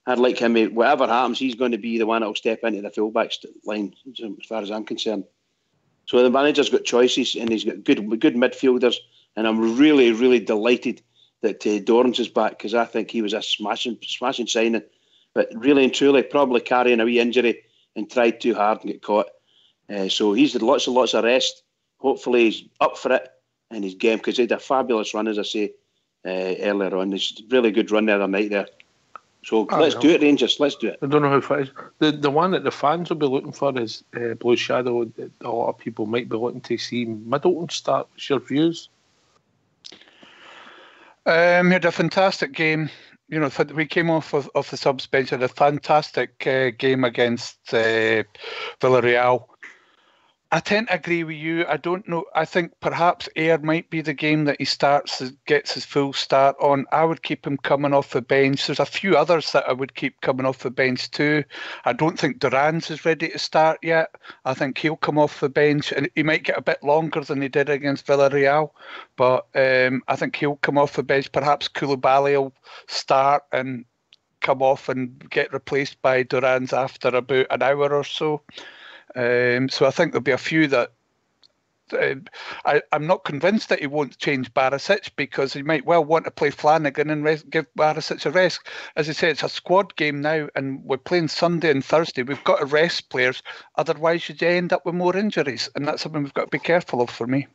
like him, whatever happens, he's going to be the one that will step into the fullback line, as far as I'm concerned. So the manager's got choices, and he's got good midfielders, and I'm really, really delighted that Dorrans is back, because I think he was a smashing signing, but really and truly probably carrying a wee injury and tried too hard and get caught. So he's had lots and lots of rest. Hopefully he's up for it in his game, because he had a fabulous run, as I say, earlier on. It's a really good run the other night there. So let's do it, Rangers. Let's do it. I don't know how far it is. The one that the fans will be looking for is Blue Shadow. A lot of people might be looking to see Middleton start. What's your views? We had a fantastic game. You know, we came off of the subs bench, had a fantastic game against Villarreal. I tend to agree with you. I don't know. I think perhaps Ayr might be the game that he gets his full start on. I would keep him coming off the bench. There's a few others that I would keep coming off the bench too. I don't think Duran's is ready to start yet. I think he'll come off the bench, and he might get a bit longer than he did against Villarreal. But I think he'll come off the bench. Perhaps Koulibaly will start and come off and get replaced by Duran's after about an hour or so. So I think there'll be a few that I'm not convinced that he won't change Barisic, because he might well want to play Flanagan and give Barisic a rest. As I say, it's a squad game now, and we're playing Sunday and Thursday. We've got to rest players, otherwise you end up with more injuries, and that's something we've got to be careful of for me.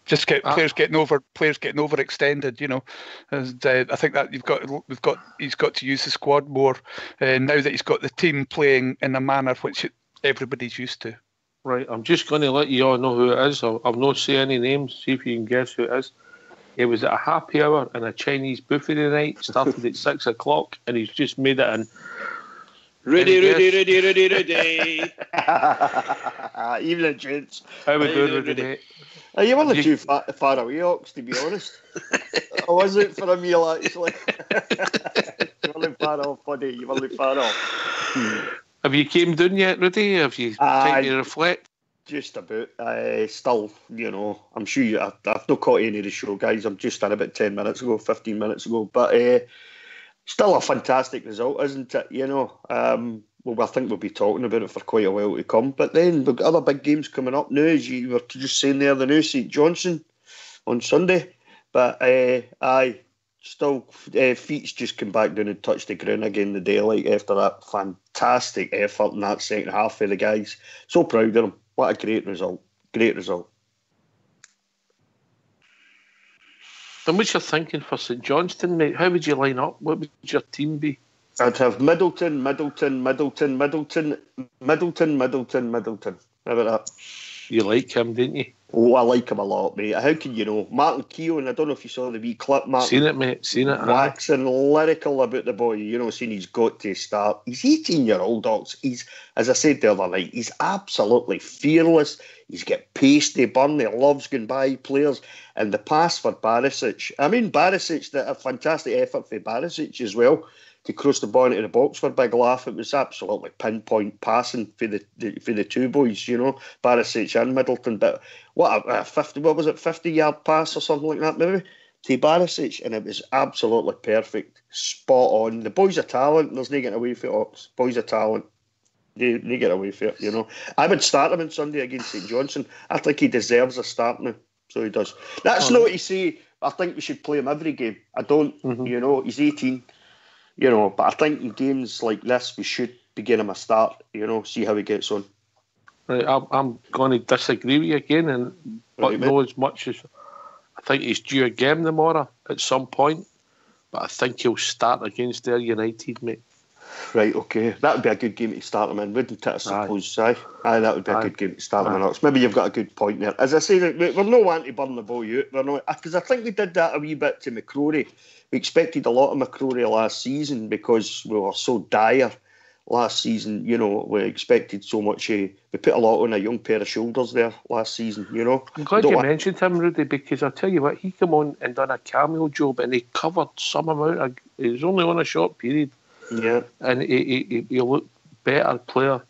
Just get players getting overextended, you know. And I think that he's got to use the squad more now that he's got the team playing in a manner which everybody's used to. Right, I'm just going to let you all know who it is. I'll not say any names. See if you can guess who it is. It was at a happy hour in a Chinese buffet tonight. Started at 6 o'clock, and he's just made it in. Ready. Evening, gents. How we doing, Rudy? You weren't too far away, Ox, to be honest. I wasn't for a meal, actually. You weren't far off, buddy. You weren't far off. Have you came down yet, Rudy? Have you time to reflect? Just about. Still, you know, I'm sure I've not caught any of the show, guys. I'm just done about 10 minutes ago, 15 minutes ago. But still a fantastic result, isn't it? You know, well, I think we'll be talking about it for quite a while to come. But then we've got other big games coming up now, as you were just saying there, the new St Johnstone on Sunday. But still, feet's just come back down and touched the ground again the daylight after that fantastic effort in that second half for the guys. So proud of them. What a great result. Great result. And what's your thinking for St Johnstone, mate? How would you line up? What would your team be? I'd have Middleton. How about that? You like him, didn't you? Oh, I like him a lot, mate. How can you know? Martin Keown, I don't know if you saw the wee clip, Martin. Seen it, mate. Seen it. Waxing lyrical about the boy, you know, saying he's got to start. He's 18-year-old, Docs. He's, as I said the other night, he's absolutely fearless. He's got pace to burn. He loves going by players. And the pass for Barisic. I mean, Barisic, a fantastic effort for Barisic as well, to cross the ball into the box for a big laugh. It was absolutely pinpoint passing for the two boys, you know, Barisic and Middleton. But what a 50-yard pass or something like that, maybe, to Barisic, and it was absolutely perfect, spot on. The boy's a talent. There's no getting away from it, Ox. Boy's a talent. They get away from it, you know. I would start him on Sunday against St Johnstone. I think he deserves a start now, so he does. That's not to say I think we should play him every game. I don't, you know, he's 18. You know, but I think in games like this, we should be giving him a start, you know, see how he gets on. Right, I'm going to disagree with you again, but not as much as I think he's due a game tomorrow at some point, but I think he'll start against their United, mate. Right, okay. That would be a good game to start him in, wouldn't it, I suppose? Aye, that would be a good game to start him in. Maybe you've got a good point there. As I say, we're not wanting to burn the ball out. We're not, because I think we did that a wee bit to McCrory. We expected a lot of McCrory last season because we were so dire last season. You know, we expected so much. We put a lot on a young pair of shoulders there last season, you know. I'm glad you mentioned him, Rudy, because I tell you what, he came on and done a cameo job and he covered some amount. He was only on a short period. Yeah. And he looked better player.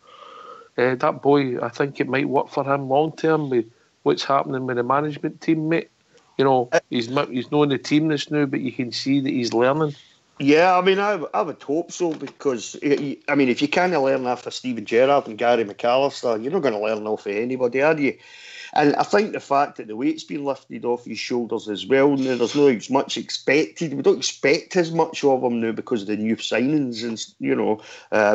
That boy, I think it might work for him long term with what's happening with the management team, mate. You know, he's not in the team this now, but you can see that he's learning. Yeah, I mean, I would hope so, because, I mean, if you can't learn after Steven Gerrard and Gary McAllister, you're not going to learn off of anybody, are you? And I think the fact that the weight's been lifted off his shoulders as well, now there's not as much expected. We don't expect as much of him now because of the new signings. And,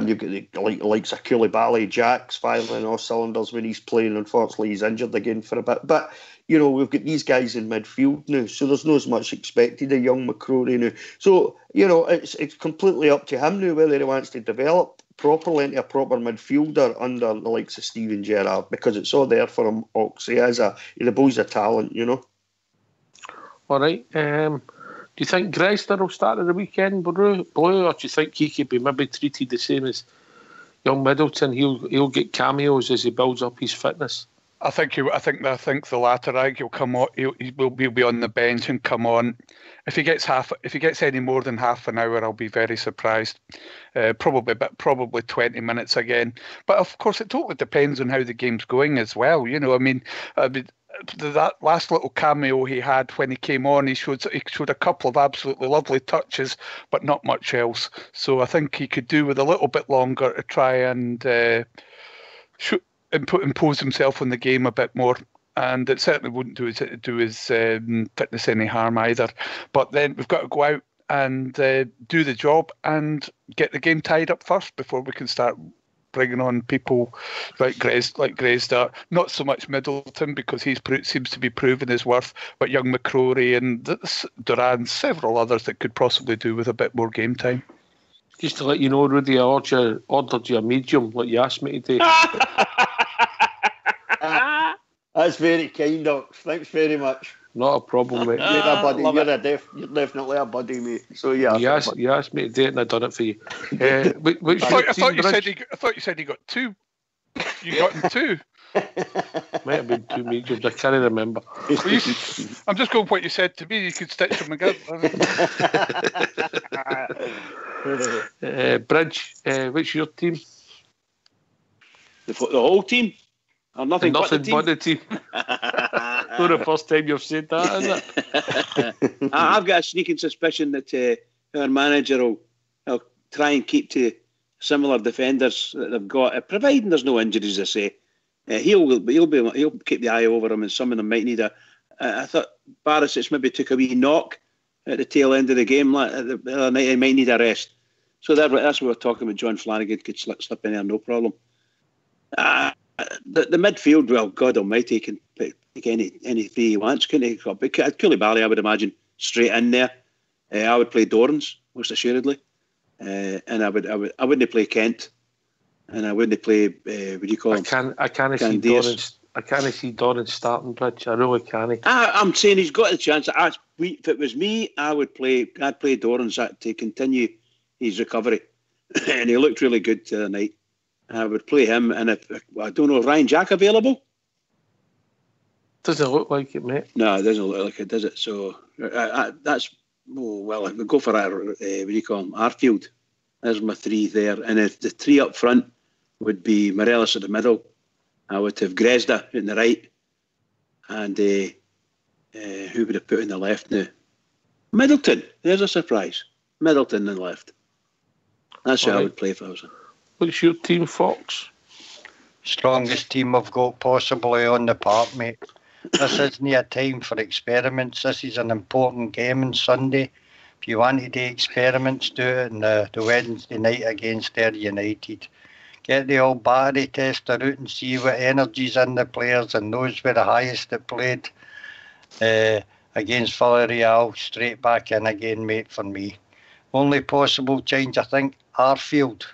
you've got the likes of Koulibaly, Jack's firing on all cylinders when he's playing. Unfortunately, he's injured again for a bit. But, we've got these guys in midfield now, so there's not as much expected of young McCrory now. So, it's completely up to him now whether he wants to develop properly into a proper midfielder under the likes of Steven Gerrard, because it's all there for him, Ox. The boy's a talent, All right. Do you think Grester will start at the weekend, Blue, or do you think he could be maybe treated the same as young Middleton? He'll get cameos as he builds up his fitness. I think the latter. He'll come on. He'll be on the bench and come on. If he gets any more than half an hour, I'll be very surprised. Probably 20 minutes again. But of course, it totally depends on how the game's going as well. That last little cameo he had when he came on, he showed a couple of absolutely lovely touches, but not much else. So I think he could do with a little bit longer to try and impose himself on the game a bit more, and it certainly wouldn't do his fitness any harm either. But then we've got to go out and do the job and get the game tied up first before we can start bringing on people like Grester. Not so much Middleton, because he seems to be proving his worth, but young McCrory and Duran, several others that could possibly do with a bit more game time. Just to let you know, Rudy, I ordered you a medium, like you asked me today. That's very kind, Ox. Thanks very much. Not a problem, mate. You're a buddy. You're definitely a buddy, mate. So yeah. You asked me to do it, and I done it for you. I thought you said you got two. You got them two. Might have been two mediums. I can't remember. I'm just going with what you said to me. You could stitch them together. Bridge, what's your team? The whole team? Or nothing but the team? Not the first time you've said that, is it? I've got a sneaking suspicion that our manager will try and keep to similar defenders that they've got, providing there's no injuries, I say. He'll keep the eye over them, and some of them might need I thought Barisic maybe took a wee knock at the tail end of the game the other night. He might need a rest. So that's what we're talking about. John Flanagan could slip in there, no problem. The midfield, well, God Almighty, can pick any three he wants, couldn't he? Koulibaly, I would imagine, straight in there. I would play Dorrans, most assuredly, and I wouldn't play Kent, and I wouldn't play. What do you call him? I can't see Dorrans. I can't see Dorrans starting, Bridge. I really can't. I'm saying he's got a chance. If it was me, I'd play Dorrans to continue his recovery, and he looked really good the other night. I would play him, and if I don't know, Ryan Jack available? Doesn't look like it, mate. No, it doesn't look like it, does it? So that's well, I would go for what do you call him? Arfield. There's my three there, and if the three up front would be Morelos at the middle. I would have Grezda in the right, and who would have put in the left now? Middleton. There's a surprise. Middleton in the left. That's who I would play if I was him. What's your team, Fox? Strongest team I've got possibly on the park, mate. This isn't a time for experiments. This is an important game on Sunday. If you want to do experiments, do it on the Wednesday night against Ayr United. Get the old battery tester out and see what energy's in the players, and those were the highest that played against Villarreal. Straight back in again, mate, for me. Only possible change, I think, Arfield.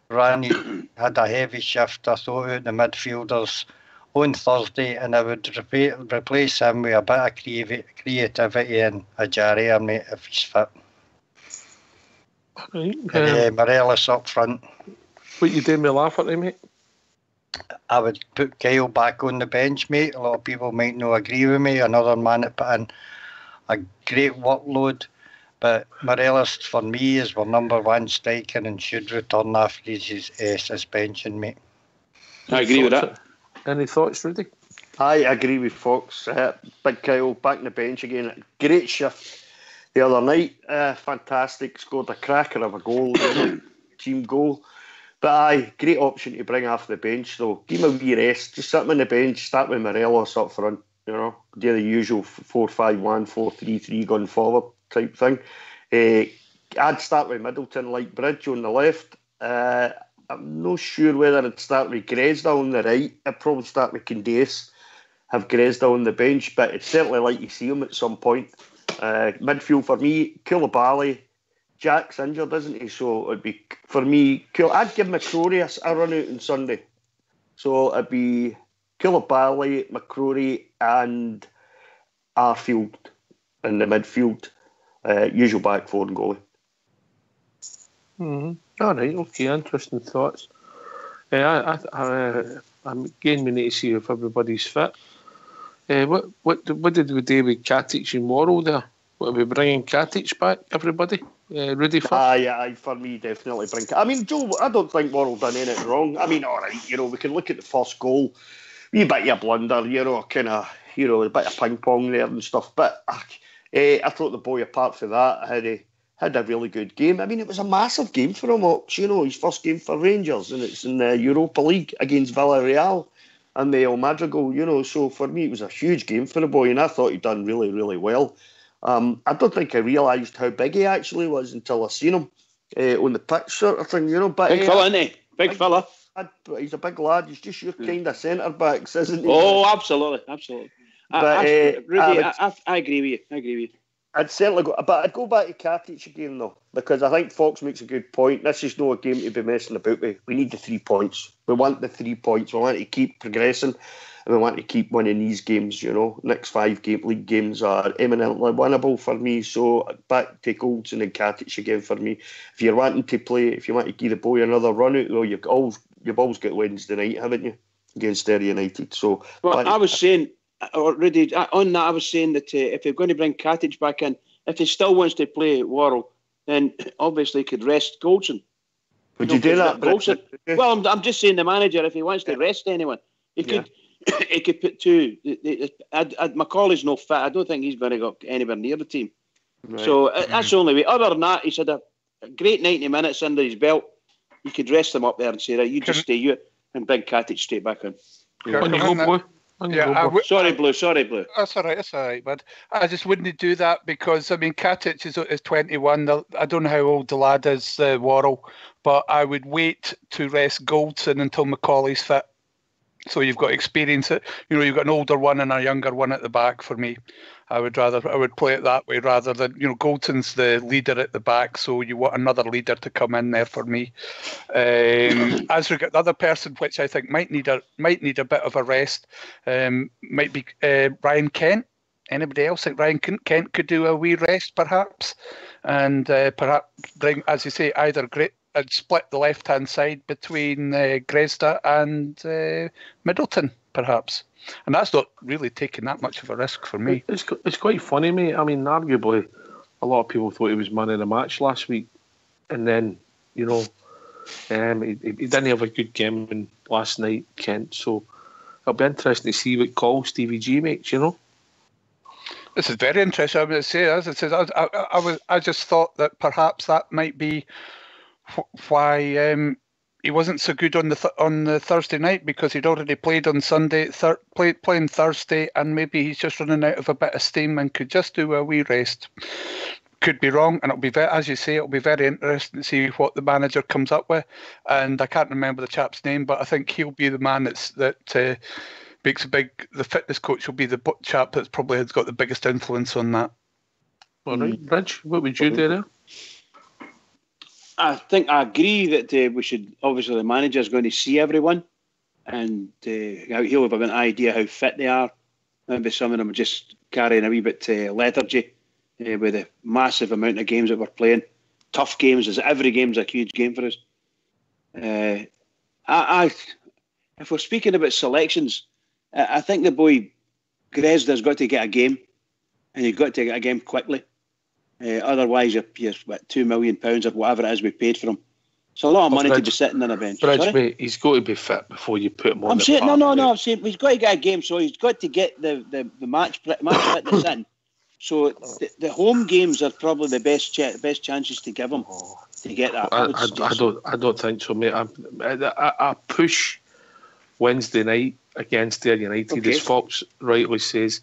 Rani had a heavy shift, I thought, out the midfielders on Thursday, and I would replace him with a bit of creativity and a Jarrier, mate, if he's fit. Right, and Morelos up front. What you doing me laugh at him, mate? I would put Kyle back on the bench, mate. A lot of people might not agree with me. Another man that put in a great workload. But Morelos, for me, is our number one striker and should return after his suspension, mate. I agree with that. Any thoughts, Rudy? I agree with Fox. Big Kyle back on the bench again. Great shift the other night. Fantastic. Scored a cracker of a goal. Team goal. But aye, great option to bring off the bench though. Give him a wee rest. Just sit him on the bench, start with Morelos up front, you know. Do the usual 4-5-1, 4-3-3 going forward type thing. I'd start with Middleton like Bridge on the left. I'm not sure whether I'd start with Gresda on the right. I'd probably start with Candace, have Gresda on the bench, but it's certainly like you see him at some point. Midfield for me, Koulibaly. Jack's injured, isn't he? So it'd be, for me, I'd give McCrory a run out on Sunday. So it'd be Koulibaly, McCrory and Arfield in the midfield. Usual back four and goalie. Mm-hmm. All right, okay, interesting thoughts. I'm again, we need to see if everybody's fit. What did we do with Katic and Worrell there? What, are we bringing Katic back, everybody? Rudy first? Aye, for me, definitely bring. I mean, Joe, I don't think Worrell done anything wrong. I mean, all right, you know, we can look at the first goal, wee bit of a blunder, you know, kind of, you know, a bit of ping pong there and stuff. But I thought the boy, apart from that, had a really good game. I mean, it was a massive game for him, Ox, you know, his first game for Rangers, and it's in the Europa League against Villarreal and the El Madrigal, you know. So for me, it was a huge game for the boy, and I thought he'd done really, really well. I don't think I realised how big he actually was until I seen him on the pitch, sort of thing, you know. But big fella, isn't he? Big fella. He's a big lad. He's just your kind of centre backs, isn't he? Oh, absolutely. Rudy, I agree with you. I'd certainly go, but I'd go back to Katic again though, because I think Fox makes a good point. This is not a game to be messing about with. We need the 3 points. We want the 3 points. We want to keep progressing, and we want to keep winning these games. You know, next 5 league games are eminently winnable for me. So back to Goldson and Katic again for me. If you're wanting to play, if you want to give the boy another run out though, you've always got Wednesday night, haven't you, against Derry United? So, well, I was saying. Rudy, on that, I was saying that if they're going to bring Katic back in, if he still wants to play Worrell, then obviously he could rest Goldson. Would you do that? Goldson? Well, I'm just saying the manager, if he wants to rest anyone, he could he could put 2. Macaulay's no fit. I don't think he's going to go anywhere near the team. Right. So that's the only way. Other than that, he's had a great 90 minutes under his belt. You could rest him up there and say, right, you just stay and bring Katic straight back in. On you go, boy. Sorry, Blue. That's all right, but I just wouldn't do that because, I mean, Katic is 21. I don't know how old the lad is, Worrell, but I would wait to rest Goldson until Macaulay's fit. So you've got experience. You know, you've got an older one and a younger one at the back for me. I would play it that way rather than, you know, Goldson's the leader at the back, so you want another leader to come in there for me. As regards the other person, which I think might need a bit of a rest, might be Ryan Kent. Anybody else think Ryan Kent could do a wee rest, perhaps, and perhaps bring, as you say, either and split the left-hand side between Gresda and Middleton, perhaps. And that's not really taking that much of a risk for me. It's quite funny, mate. I mean, arguably, a lot of people thought he was man of the match last week. And then, you know, he didn't have a good game last night, Kent. So it'll be interesting to see what call Stevie G makes, you know. This is very interesting. I would say, as it says, I just thought that perhaps that might be why he wasn't so good on the Thursday night, because he'd already played on Sunday, playing Thursday, and maybe he's just running out of a bit of steam and could just do a wee rest. Could be wrong, and it'll be as you say, it'll be very interesting to see what the manager comes up with. And I can't remember the chap's name, but I think he'll be the man that makes the fitness coach will be the chap that's probably has got the biggest influence on that. All right, Rich, what would you do there? I think I agree that we should, obviously the manager's going to see everyone and he'll have an idea how fit they are. Maybe some of them are just carrying a wee bit lethargy with the massive amount of games that we're playing. Tough games, as every game's a huge game for us. If we're speaking about selections, I think the boy Gresda's got to get a game, and you've got to get a game quickly. Otherwise, you're what, £2 million or whatever it is we paid for him. It's a lot of money to be sitting on a bench. Bridge, mate, he's got to be fit before you put him on. I'm saying I'm saying he's got to get a game, so he's got to get the match fitness in. So the home games are probably the best chances to give him. to get that. I don't think so, mate. I push Wednesday night against Ayr United, as Fox rightly says.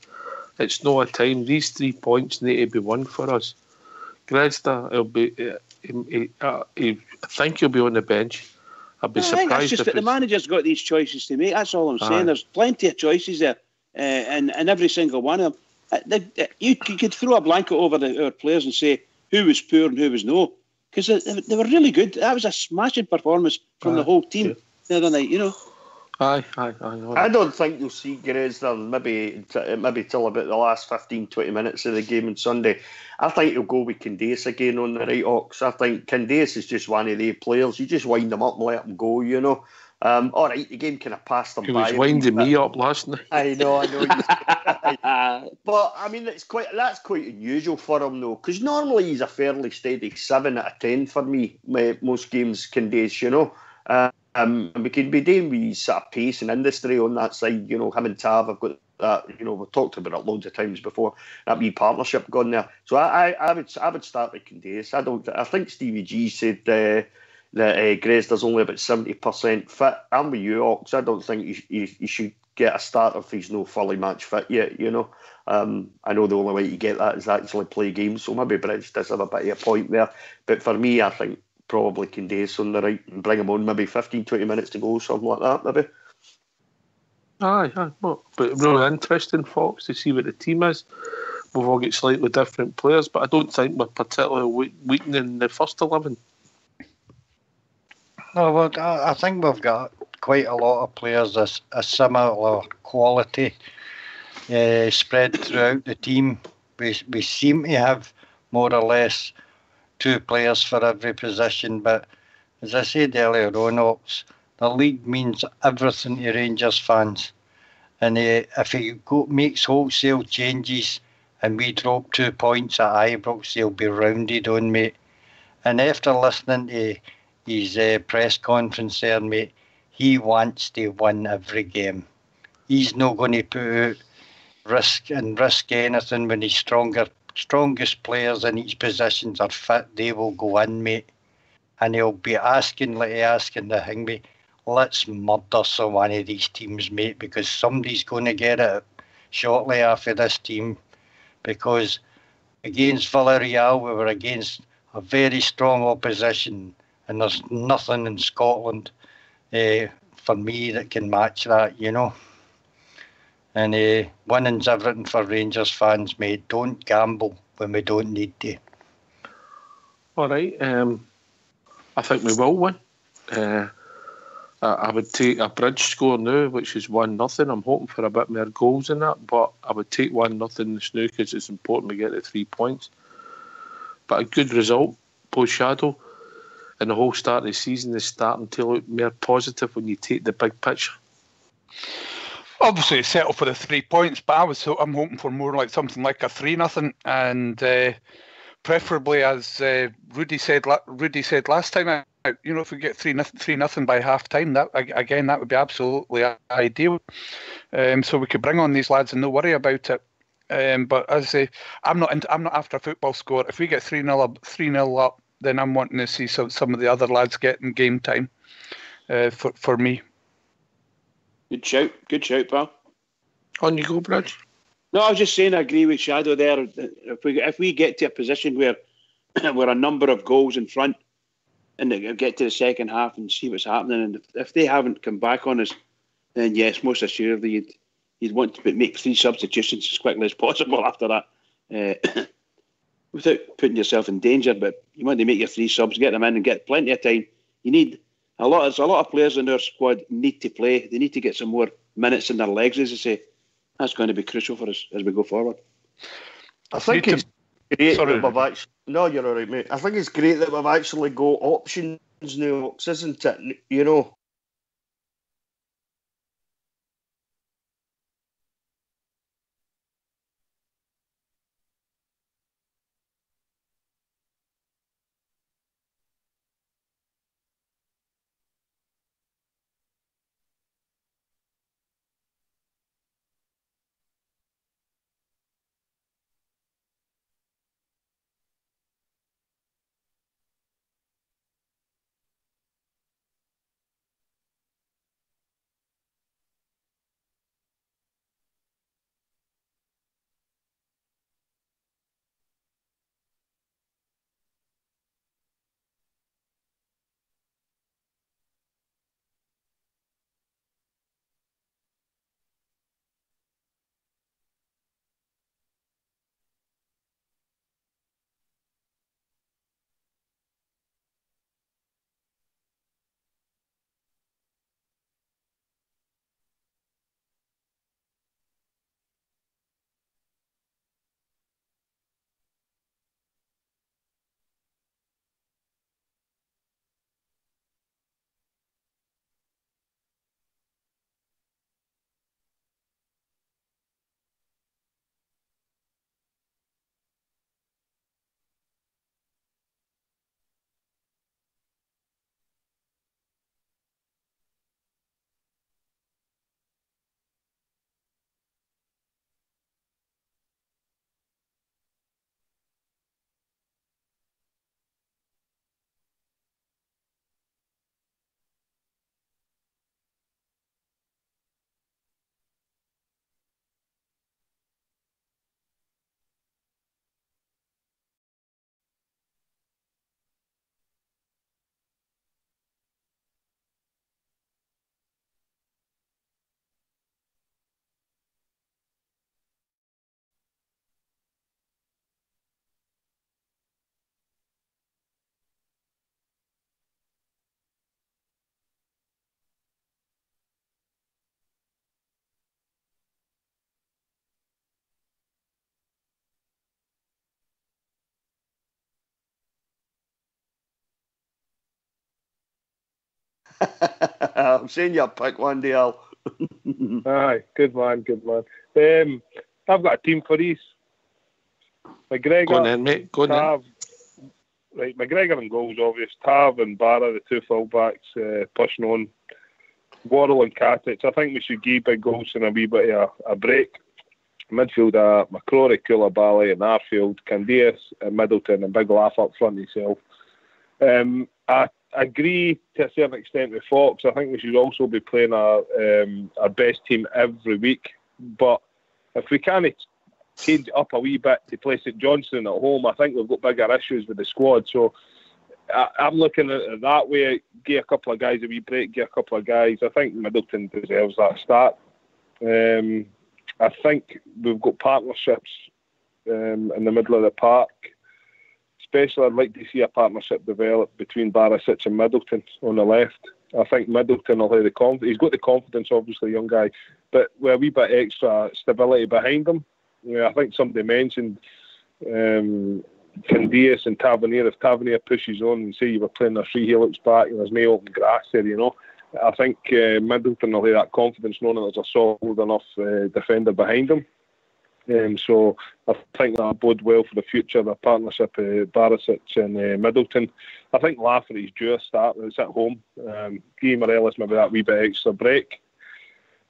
It's not a time. These 3 points need to be won for us. Grezda, I think he'll be on the bench. I'd be surprised. I think it's just that the manager's got these choices to make. That's all I'm saying. There's plenty of choices there, and every single one of them. You could throw a blanket over our players and say who was poor and who was no, because they were really good. That was a smashing performance from the whole team the other night. I don't think you'll see Grezda maybe till about the last 15-20 minutes of the game on Sunday. I think he'll go with Candace again on the right Ox. I think Candace is just one of the players. You just wind them up and let them go, all right, the game kind of passed him by. He was winding me up last night. I know. But I mean, that's quite unusual for him though, because normally he's a fairly steady 7 out of 10 for me. Most games, Candace, and we can be doing with sort of pace and industry on that side. Him and Tav have got that. We've talked about it loads of times before. That wee partnership gone there. So I would start with Candace. I think Stevie G said that Grezda's only about 70% fit. I'm with you, Ox. I don't think you should get a start if he's no fully match fit yet. I know the only way you get that is actually play games. So maybe Bridge does have a bit of a point there. But for me, I think probably Candace on the right and bring him on maybe 15-20 minutes to go, something like that, maybe. Aye. Well, but really interesting, Fox, to see what the team is. We've all got slightly different players, but I don't think we're particularly weakening the first 11. No, well, I think we've got quite a lot of players a similar quality spread throughout the team. We seem to have more or less 2 players for every position, but as I said earlier on, Ox, the league means everything to Rangers fans, and if he makes wholesale changes and we drop 2 points at Ibrox, they'll be rounded on, mate. And after listening to his press conference there, mate, he wants to win every game. He's not going to put out risk anything when his strongest players in each positions are fit. They will go in, mate, and he'll be asking the Hingby, let's murder some one of these teams, mate, because somebody's going to get it shortly after this team, because against Villarreal we were against a very strong opposition, and there's nothing in Scotland for me that can match that, And winning's everything for Rangers fans, mate. Don't gamble when we don't need to. All right. I think we will win. I would take a Bridge score now, which is 1-0. I'm hoping for a bit more goals in that, but I would take 1-0 this now because it's important to get the 3 points. But a good result, post Shadow, and the whole start of the season is starting to look more positive when you take the big picture. Obviously, settle for the 3 points, but I'm hoping for more like something like a 3-0, and preferably, as Rudy said last time, if we get 3-0 by half time, that would be absolutely ideal. So we could bring on these lads and no worry about it. But as I say, I'm not after a football score. If we get 3-0 up, then I'm wanting to see some of the other lads getting game time. For me. Good shout, pal. On you go, Bridge. No, I was just saying I agree with Shadow there. If we get to a position where we're a number of goals in front and they get to the second half and see what's happening, and if they haven't come back on us, then yes, most assuredly you'd want to make 3 substitutions as quickly as possible after that, without putting yourself in danger. But you want to make your 3 subs, get them in and get plenty of time. You need there's a lot of players in our squad need to play. They need to get some more minutes in their legs, as I say. That's going to be crucial for us as we go forward. I think it's great that we've actually... No, you're all right, mate. I think it's great that we've actually got options now, isn't it? I'm saying you pick one day, Al. Aye, good man. I've got a team for these. McGregor, Go on then, mate. Go on Tav. Right, McGregor and goals, obvious. Tav and Barra, the two full-backs, pushing on. Worrell and Katic. I think we should give Big Goldson a wee bit of a break. Midfield, McCrory, Koulibaly and Arfield, Candias and Middleton, and Big Laugh up front himself. I agree to a certain extent with Fox. I think we should also be playing our best team every week. But if we can't change it up a wee bit to play St Johnstone at home, I think we've got bigger issues with the squad. So I'm looking at it that way. Give a couple of guys a wee break, give a couple of guys. I think Middleton deserves that start. I think we've got partnerships in the middle of the park. Especially, I'd like to see a partnership develop between Barisic and Middleton on the left. I think Middleton will have the confidence. He's got the confidence, obviously, young guy, but with a wee bit extra stability behind him. I think somebody mentioned Candias and Tavernier. If Tavernier pushes on and say you were playing a free, he looks back and there's no open grass there, I think Middleton will have that confidence knowing that there's a solid enough defender behind him. So I think that'll bode well for the future, the partnership of Barisic and Middleton. I think Lafferty's due a start. It's at home. Guy Morelos maybe that wee bit extra break.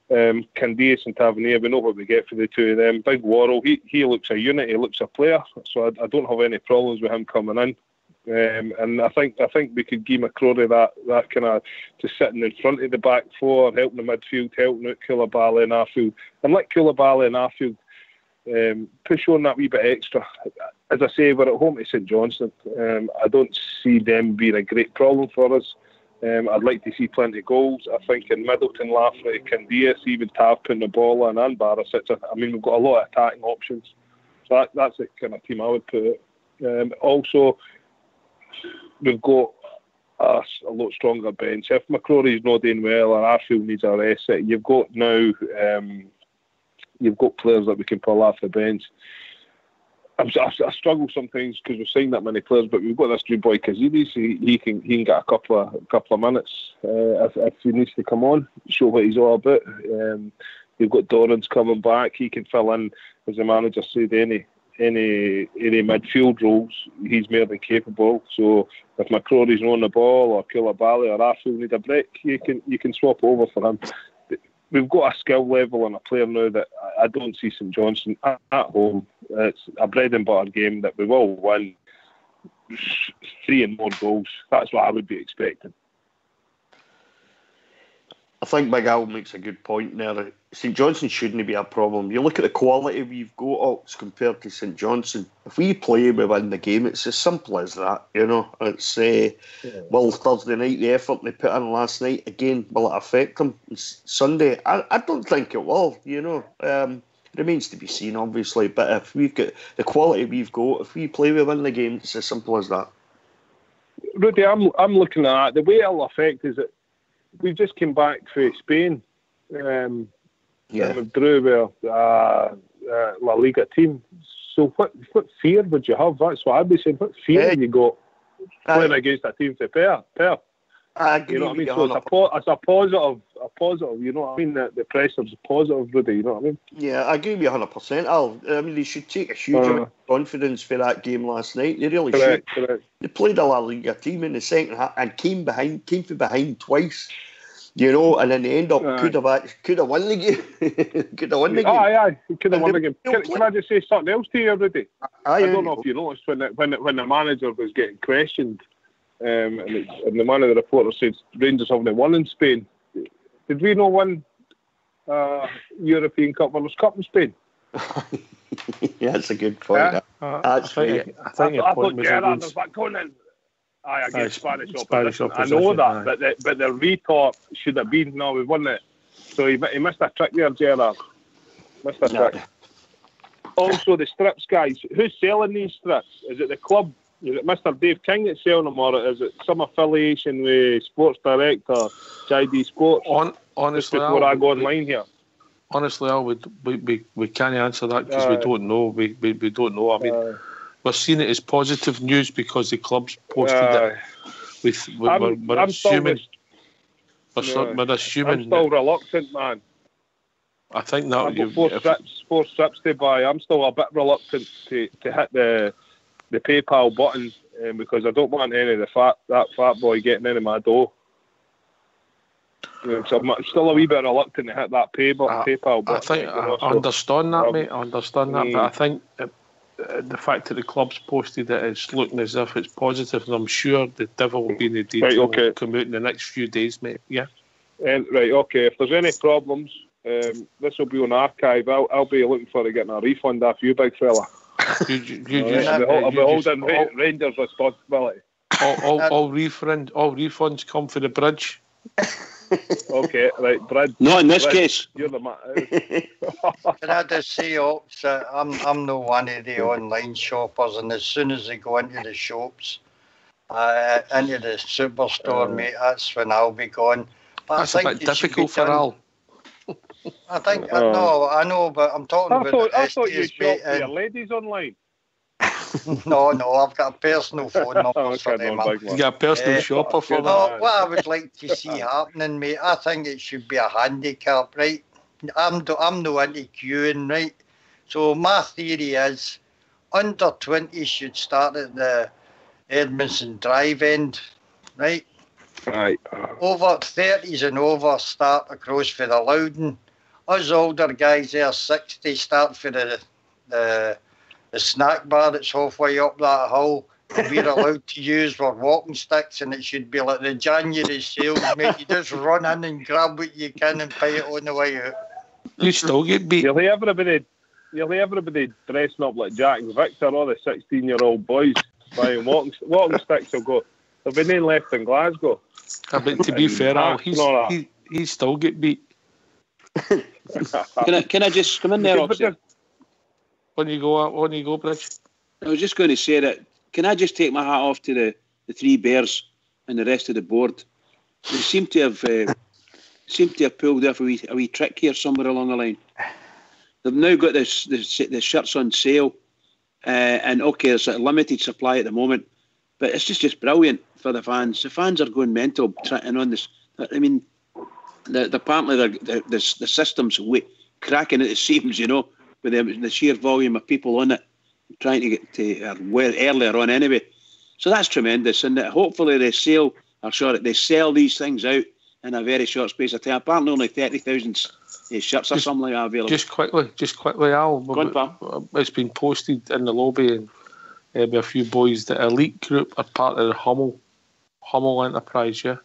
Candias and Tavernier, we know what we get for the two of them. Big Worrell, he looks a unit, he looks a player, so I don't have any problems with him coming in. And I think we could give McCrory that kind of just sitting in front of the back four, helping the midfield, helping out Koulibaly and Arfield, and let Koulibaly and Arfield push on that wee bit extra. As I say, we're at home to St Johnstone. I don't see them being a great problem for us. I'd like to see plenty of goals. I think in Middleton, Lafferty, Candias, even Tav putting the ball in, and Barisic. I mean, we've got a lot of attacking options. So that's the kind of team I would put it. Also, we've got a lot stronger bench. If McCrory's not doing well or Arfield needs a rest, you've got now you've got players that we can pull off the bench. I struggle sometimes because we've signed that many players, but we've got this new boy Kazidis. He can get a couple of minutes if he needs to come on, show what he's all about. You've got Dorrans coming back. He can fill in, as the manager said, any midfield roles. He's more than capable. So if McCrory's on the ball or Koulibaly or Arfield need a break, you can swap over for him. We've got a skill level and a player now that I don't see St Johnstone at home. It's a bread and butter game that we will win 3 and more goals. That's what I would be expecting. I think Big Al makes a good point there. St Johnstone shouldn't be a problem. You look at the quality we've got, Ox, compared to St Johnstone. If we play, we win the game. It's as simple as that, It's will Thursday night, the effort they put in last night, again, will it affect them Sunday? I don't think it will, remains to be seen, obviously. But if we've got the quality we've got, if we play, we win the game. It's as simple as that. Rudy, I'm looking at that. The way it'll affect is that we just came back from Spain. We drew with La Liga team. So what fear would you have? That's what I'd be saying. What fear have you got playing against a team to pair? I agree. You know what I mean? So it's a positive. You know what I mean? The pressure's positive, Rudy. You know what I mean? Yeah, I agree with you 100%. Al, I mean, they should take a huge amount of confidence for that game last night. They really should. Correct. They played a La Liga team in the second half and came from behind twice. And then they end up could have won the game. Could have won the game. Aye, could have won the game. Can I just say something else to you, Rudy? I don't know if you noticed when the manager was getting questioned, and the man of the reporter said Rangers haven't won in Spain. Did we not win European Cup Winners' Cup in Spain? Yeah, that's a good point. I think your point was against... against Spanish opposition. I know that, but the retort should have been, no, we've won it. So he missed a trick there, Gerrard. Missed a trick. Also, the strips, guys. Who's selling these strips? Is it the club? Is it Mr. Dave King that's selling them, or is it some affiliation with Sports Direct or JD Sports? Honestly, before I go online here. Honestly, we can't answer that because we don't know. We don't know. I mean, we're seeing it as positive news because the club's posted it. We're assuming we're assuming. I'm still reluctant, man. I think that I've got four strips to buy. I'm still a bit reluctant to hit the PayPal button because I don't want any of that fat boy getting into my dough. So I'm still a wee bit reluctant to hit that PayPal button. I think I understand that, mate. I understand that, but I think the fact that the club's posted it, it's looking as if it's positive, and I'm sure the devil will be in the detail. Will come out in the next few days, mate. Yeah. Right. Okay. If there's any problems, this will be on archive. I'll be looking for getting a refund off you, big fella. I'll be holding Rangers' responsibility. All refunds come for the bridge. Okay, right, Brad. Not in this case. You're the man. Can I just say, Ox, I'm no one of the online shoppers, and as soon as they go into the shops, into the superstore, mate, that's when I'll be gone. But that's a bit difficult for Al. I think, I know, but I'm talking about I thought you shopped for your ladies online. No, I've got a personal phone number for them. You got a personal shopper for that? What I would like to see happening, mate, I think it should be a handicap, right? I'm no into queuing, right? So my theory is under 20 should start at the Edmondson Drive end, right? Right. Over 30s and over start across for the Loudon. Us older guys there, 60, start for the snack bar that's halfway up that hill. We're allowed to use our walking sticks, and it should be like the January sales, mate. You just run in and grab what you can and pay it on the way out. You still get beat. You'll everybody dressing up like Jack and Victor, all the 16-year-old boys buying walking sticks will go. There'll be none left in Glasgow. But to be fair, Al, he still get beat. Can I just come in there, Oxford? On you go, Bridge. I was just going to say that. Can I just take my hat off to the three bears and the rest of the board? They seem to have pulled off a wee trick here somewhere along the line. They've now got the shirts on sale, and okay, there's a limited supply at the moment, but it's just brilliant for the fans. The fans are going mental trying on this. I mean, apparently the system's cracking at the seams, you know, with the sheer volume of people on it, trying to get to earlier on anyway. So that's tremendous, and hopefully they sell these things out in a very short space of time. Apparently only 30,000 shirts or something like that available. Just quickly, Al. Go on, pal. It's been posted in the lobby, and a few boys, the elite group are part of the Hummel Enterprise, yeah?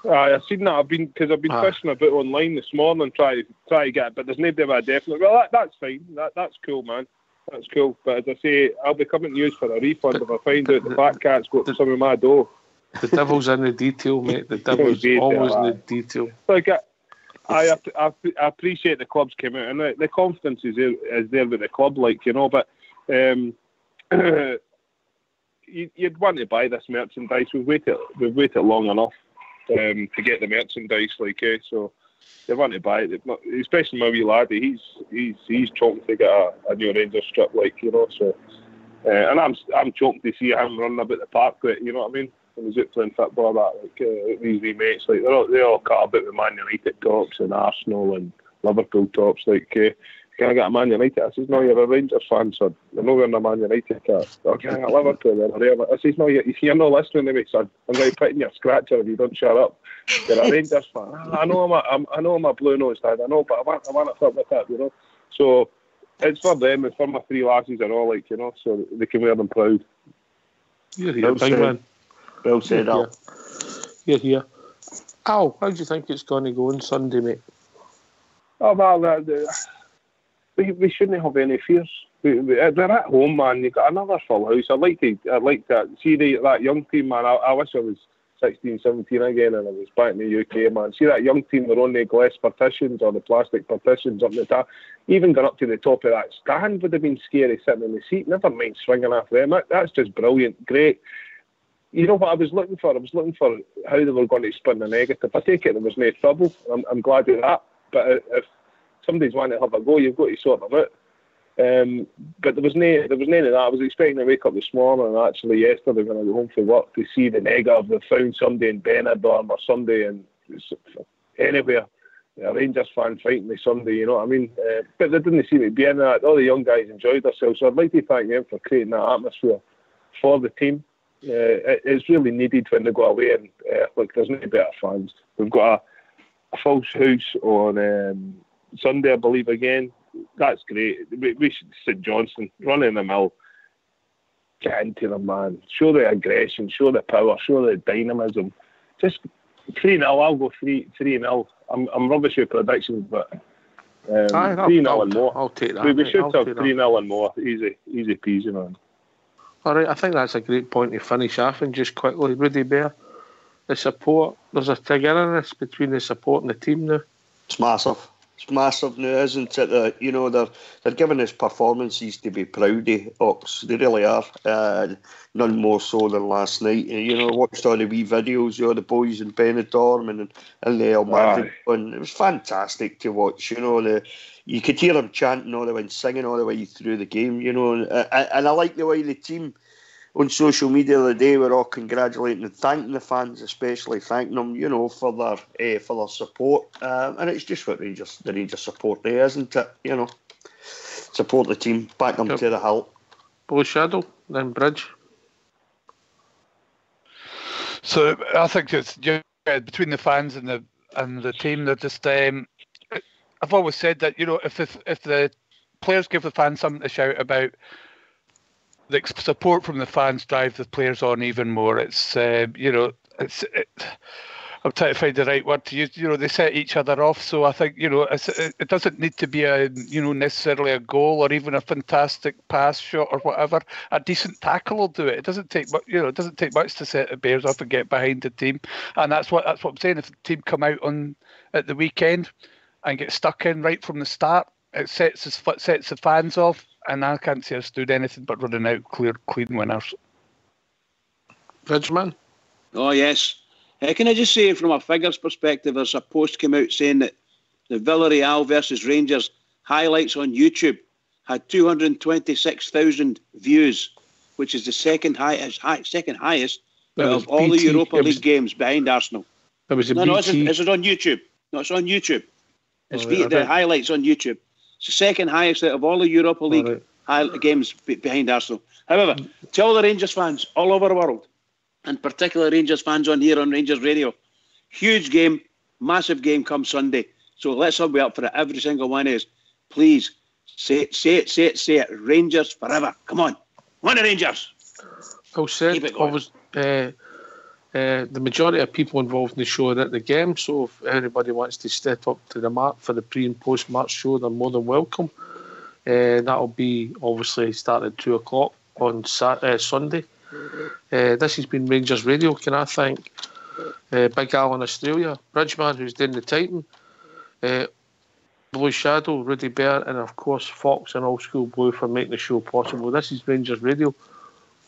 I've seen that. I've been fishing about online this morning, try to get it, but there's nobody about definite. Well, that's fine. That's cool, man. That's cool. But as I say, I'll be coming to you for a refund if I find out the fat cat's got some of my dough. The devil's in the detail, mate. The devil's always in the detail. Like I appreciate the clubs came out, and the confidence is there with the club, like, you know. But you'd want to buy this merchandise. We've waited long enough to get the merchandise, like, so they want to buy it. Especially my wee laddie, he's choking to get a new Rangers strip, like, you know. So, and I'm choking to see him running about the park, like, you know what I mean. When he's out playing football, these wee mates, like, they all cut about with Man United tops and Arsenal and Liverpool tops, like. Can I get a Man United? I says, no, you're a Rangers fan, son. You're not wearing a Man United cap. Oh, can I get Liverpool then? I says, no, you're not listening to me, son. I'm going to put in your scratcher if you don't shut up. You're a Rangers fan. I know I'm a blue nose dad. I know, but I want to flip with that, you know. So it's for them. It's for my three lasses and all, like, you know, so they can wear them proud. You're here, big man. Well said, Al. You're here. Al, how do you think it's going to go on Sunday, mate? Oh, well, we shouldn't have any fears. They're at home, man. You've got another full house. I'd like to see that young team, man. I wish I was 16, 17 again and I was back in the UK, man. See that young team, they're on the glass partitions or the plastic partitions up the top. Even going up to the top of that stand would have been scary sitting in the seat. Never mind swinging after them. That's just brilliant. Great. You know what I was looking for? I was looking for how they were going to spin the negative. I take it there was no trouble. I'm glad of that. But if somebody's wanting to have a go, you've got to sort them out. But there was none of that. I was expecting to wake up this morning and actually yesterday when I got home from work to see the negative. They found somebody in Benidorm or somebody in anywhere. A Rangers fan fighting this Sunday, you know what I mean? But they didn't seem to be in that. All the young guys enjoyed themselves, so I'd like to thank them for creating that atmosphere for the team. It's really needed when they go away, and look, there's no better fans. We've got a full house on Sunday, I believe, again. That's great. We should St Johnstone, running the mill, get into them, man. Show the aggression, show the power, show the dynamism. Just 3-0, I'll go 3-0. I'm rubbish with predictions, but 3-0 and more. I'll take that. We should have 3-0 and more. Easy peasy, man. All right, I think that's a great point to finish off. And just quickly, Rudy Bear, the support. There's a togetherness between the support and the team now. It's massive. It's massive now, isn't it? They're giving us performances to be proud of, Ox. They really are. None more so than last night. Watched all the wee videos of the boys in Benidorm and the El Madrid. And it was fantastic to watch. You could hear them chanting all the way and singing all the way through the game. And I like the way the team on social media the other day were all congratulating and thanking the fans, especially thanking them, for their support. And it's just what the Rangers support there, isn't it? Support the team, back them to the hilt. Blue Shadow, then Bridge. So I think it's between the fans and the team. They're just. I've always said that if the players give the fans something to shout about, the support from the fans drive the players on even more. It's I'm trying to find the right word to use. They set each other off. So I think it doesn't need to be necessarily a goal or even a fantastic pass shot or whatever. A decent tackle will do it. It doesn't take it doesn't take much to set the Bears off and get behind the team. And that's what I'm saying. If the team come out at the weekend and get stuck in right from the start, it sets the fans off. And I can't see us doing anything but running out clean winners. Bridgeman? Oh, yes. Can I just say, from a figures perspective, there's a post came out saying that the Villarreal versus Rangers highlights on YouTube had 226,000 views, which is the second highest of all the Europa League games behind Arsenal. It was is it on YouTube? No, it's on YouTube. It's the highlights on YouTube. It's the second highest out of all the Europa League games behind Arsenal. However, to all the Rangers fans all over the world, and particularly Rangers fans on here on Rangers Radio, huge game, massive game come Sunday. So let's all be up for it. Every single one is. Please, say it. Rangers forever. Come on. Win the Rangers. Well said. The majority of people involved in the show are at the game, so if anybody wants to step up to the mark for the pre and post match show, they're more than welcome. That'll be obviously start at 2:00 on Sunday. This has been Rangers Radio. Can I thank Big Al in Australia, Bridgeman who's doing the typing, Blue Shadow, Rudy Bear, and of course Fox and Old School Blue for making the show possible. This is Rangers Radio.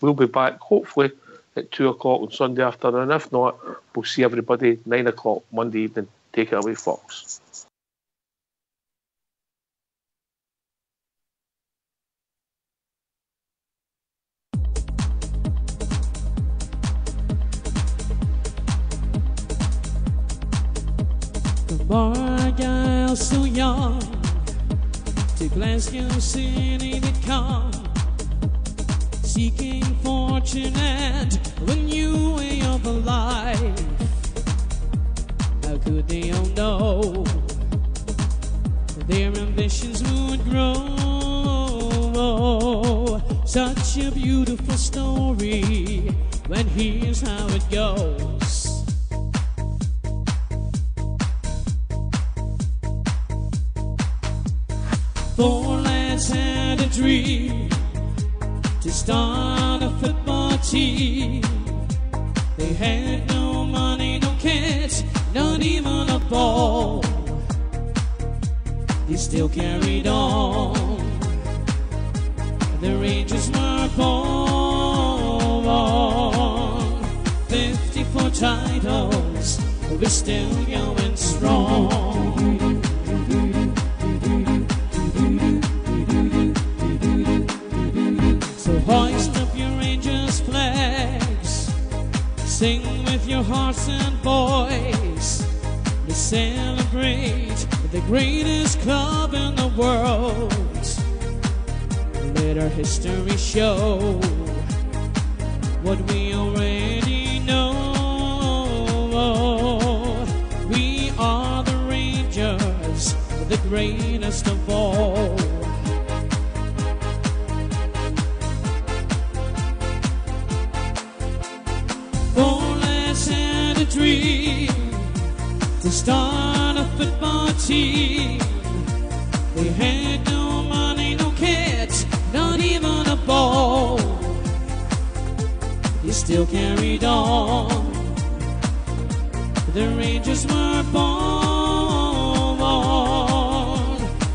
We'll be back hopefully at 2:00 on Sunday afternoon. If not, we'll see everybody 9:00 Monday evening. Take it away, Fox. The boy girl so young to Glasgow City to come, seeking fortune and the new way of life. How could they all know their ambitions would grow? Such a beautiful story, when here's how it goes. Four lads had a dream to start a football team. They had no money, no kids, not even a ball. They still carried on. The Rangers were born. 54 titles, we're still going strong. Hoist up your Rangers flags, sing with your hearts and voice. the greatest club in the world. Let our history show what we already know. We are the Rangers, the greatest of all. For let's had a dream to start a football team. We had no money, no kids, not even a ball. He still carried on. The Rangers were born.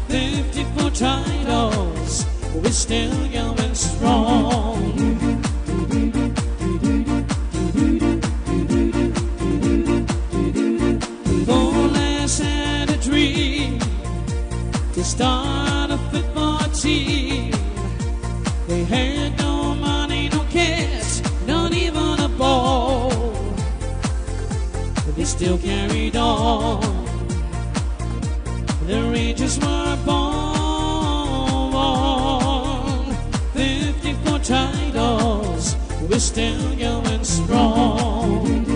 54 titles, we're still going strong. Let's had a dream to start a football team. They had no money, no kids, not even a ball. But they still carried on. The Rangers were born. 54 titles, we're still going strong.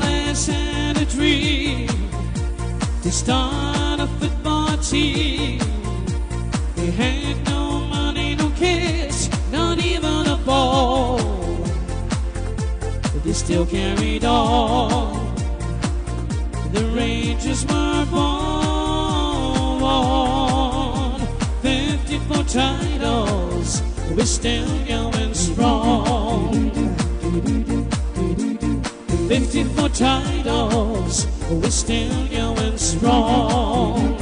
Let's had a dream to start a football team. They had no money, no kids, not even a ball. But they still carried on. The Rangers were born. 54 titles, we're still going strong. 54 titles, we're still going strong.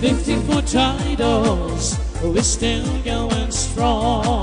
54 titles, we're still going strong.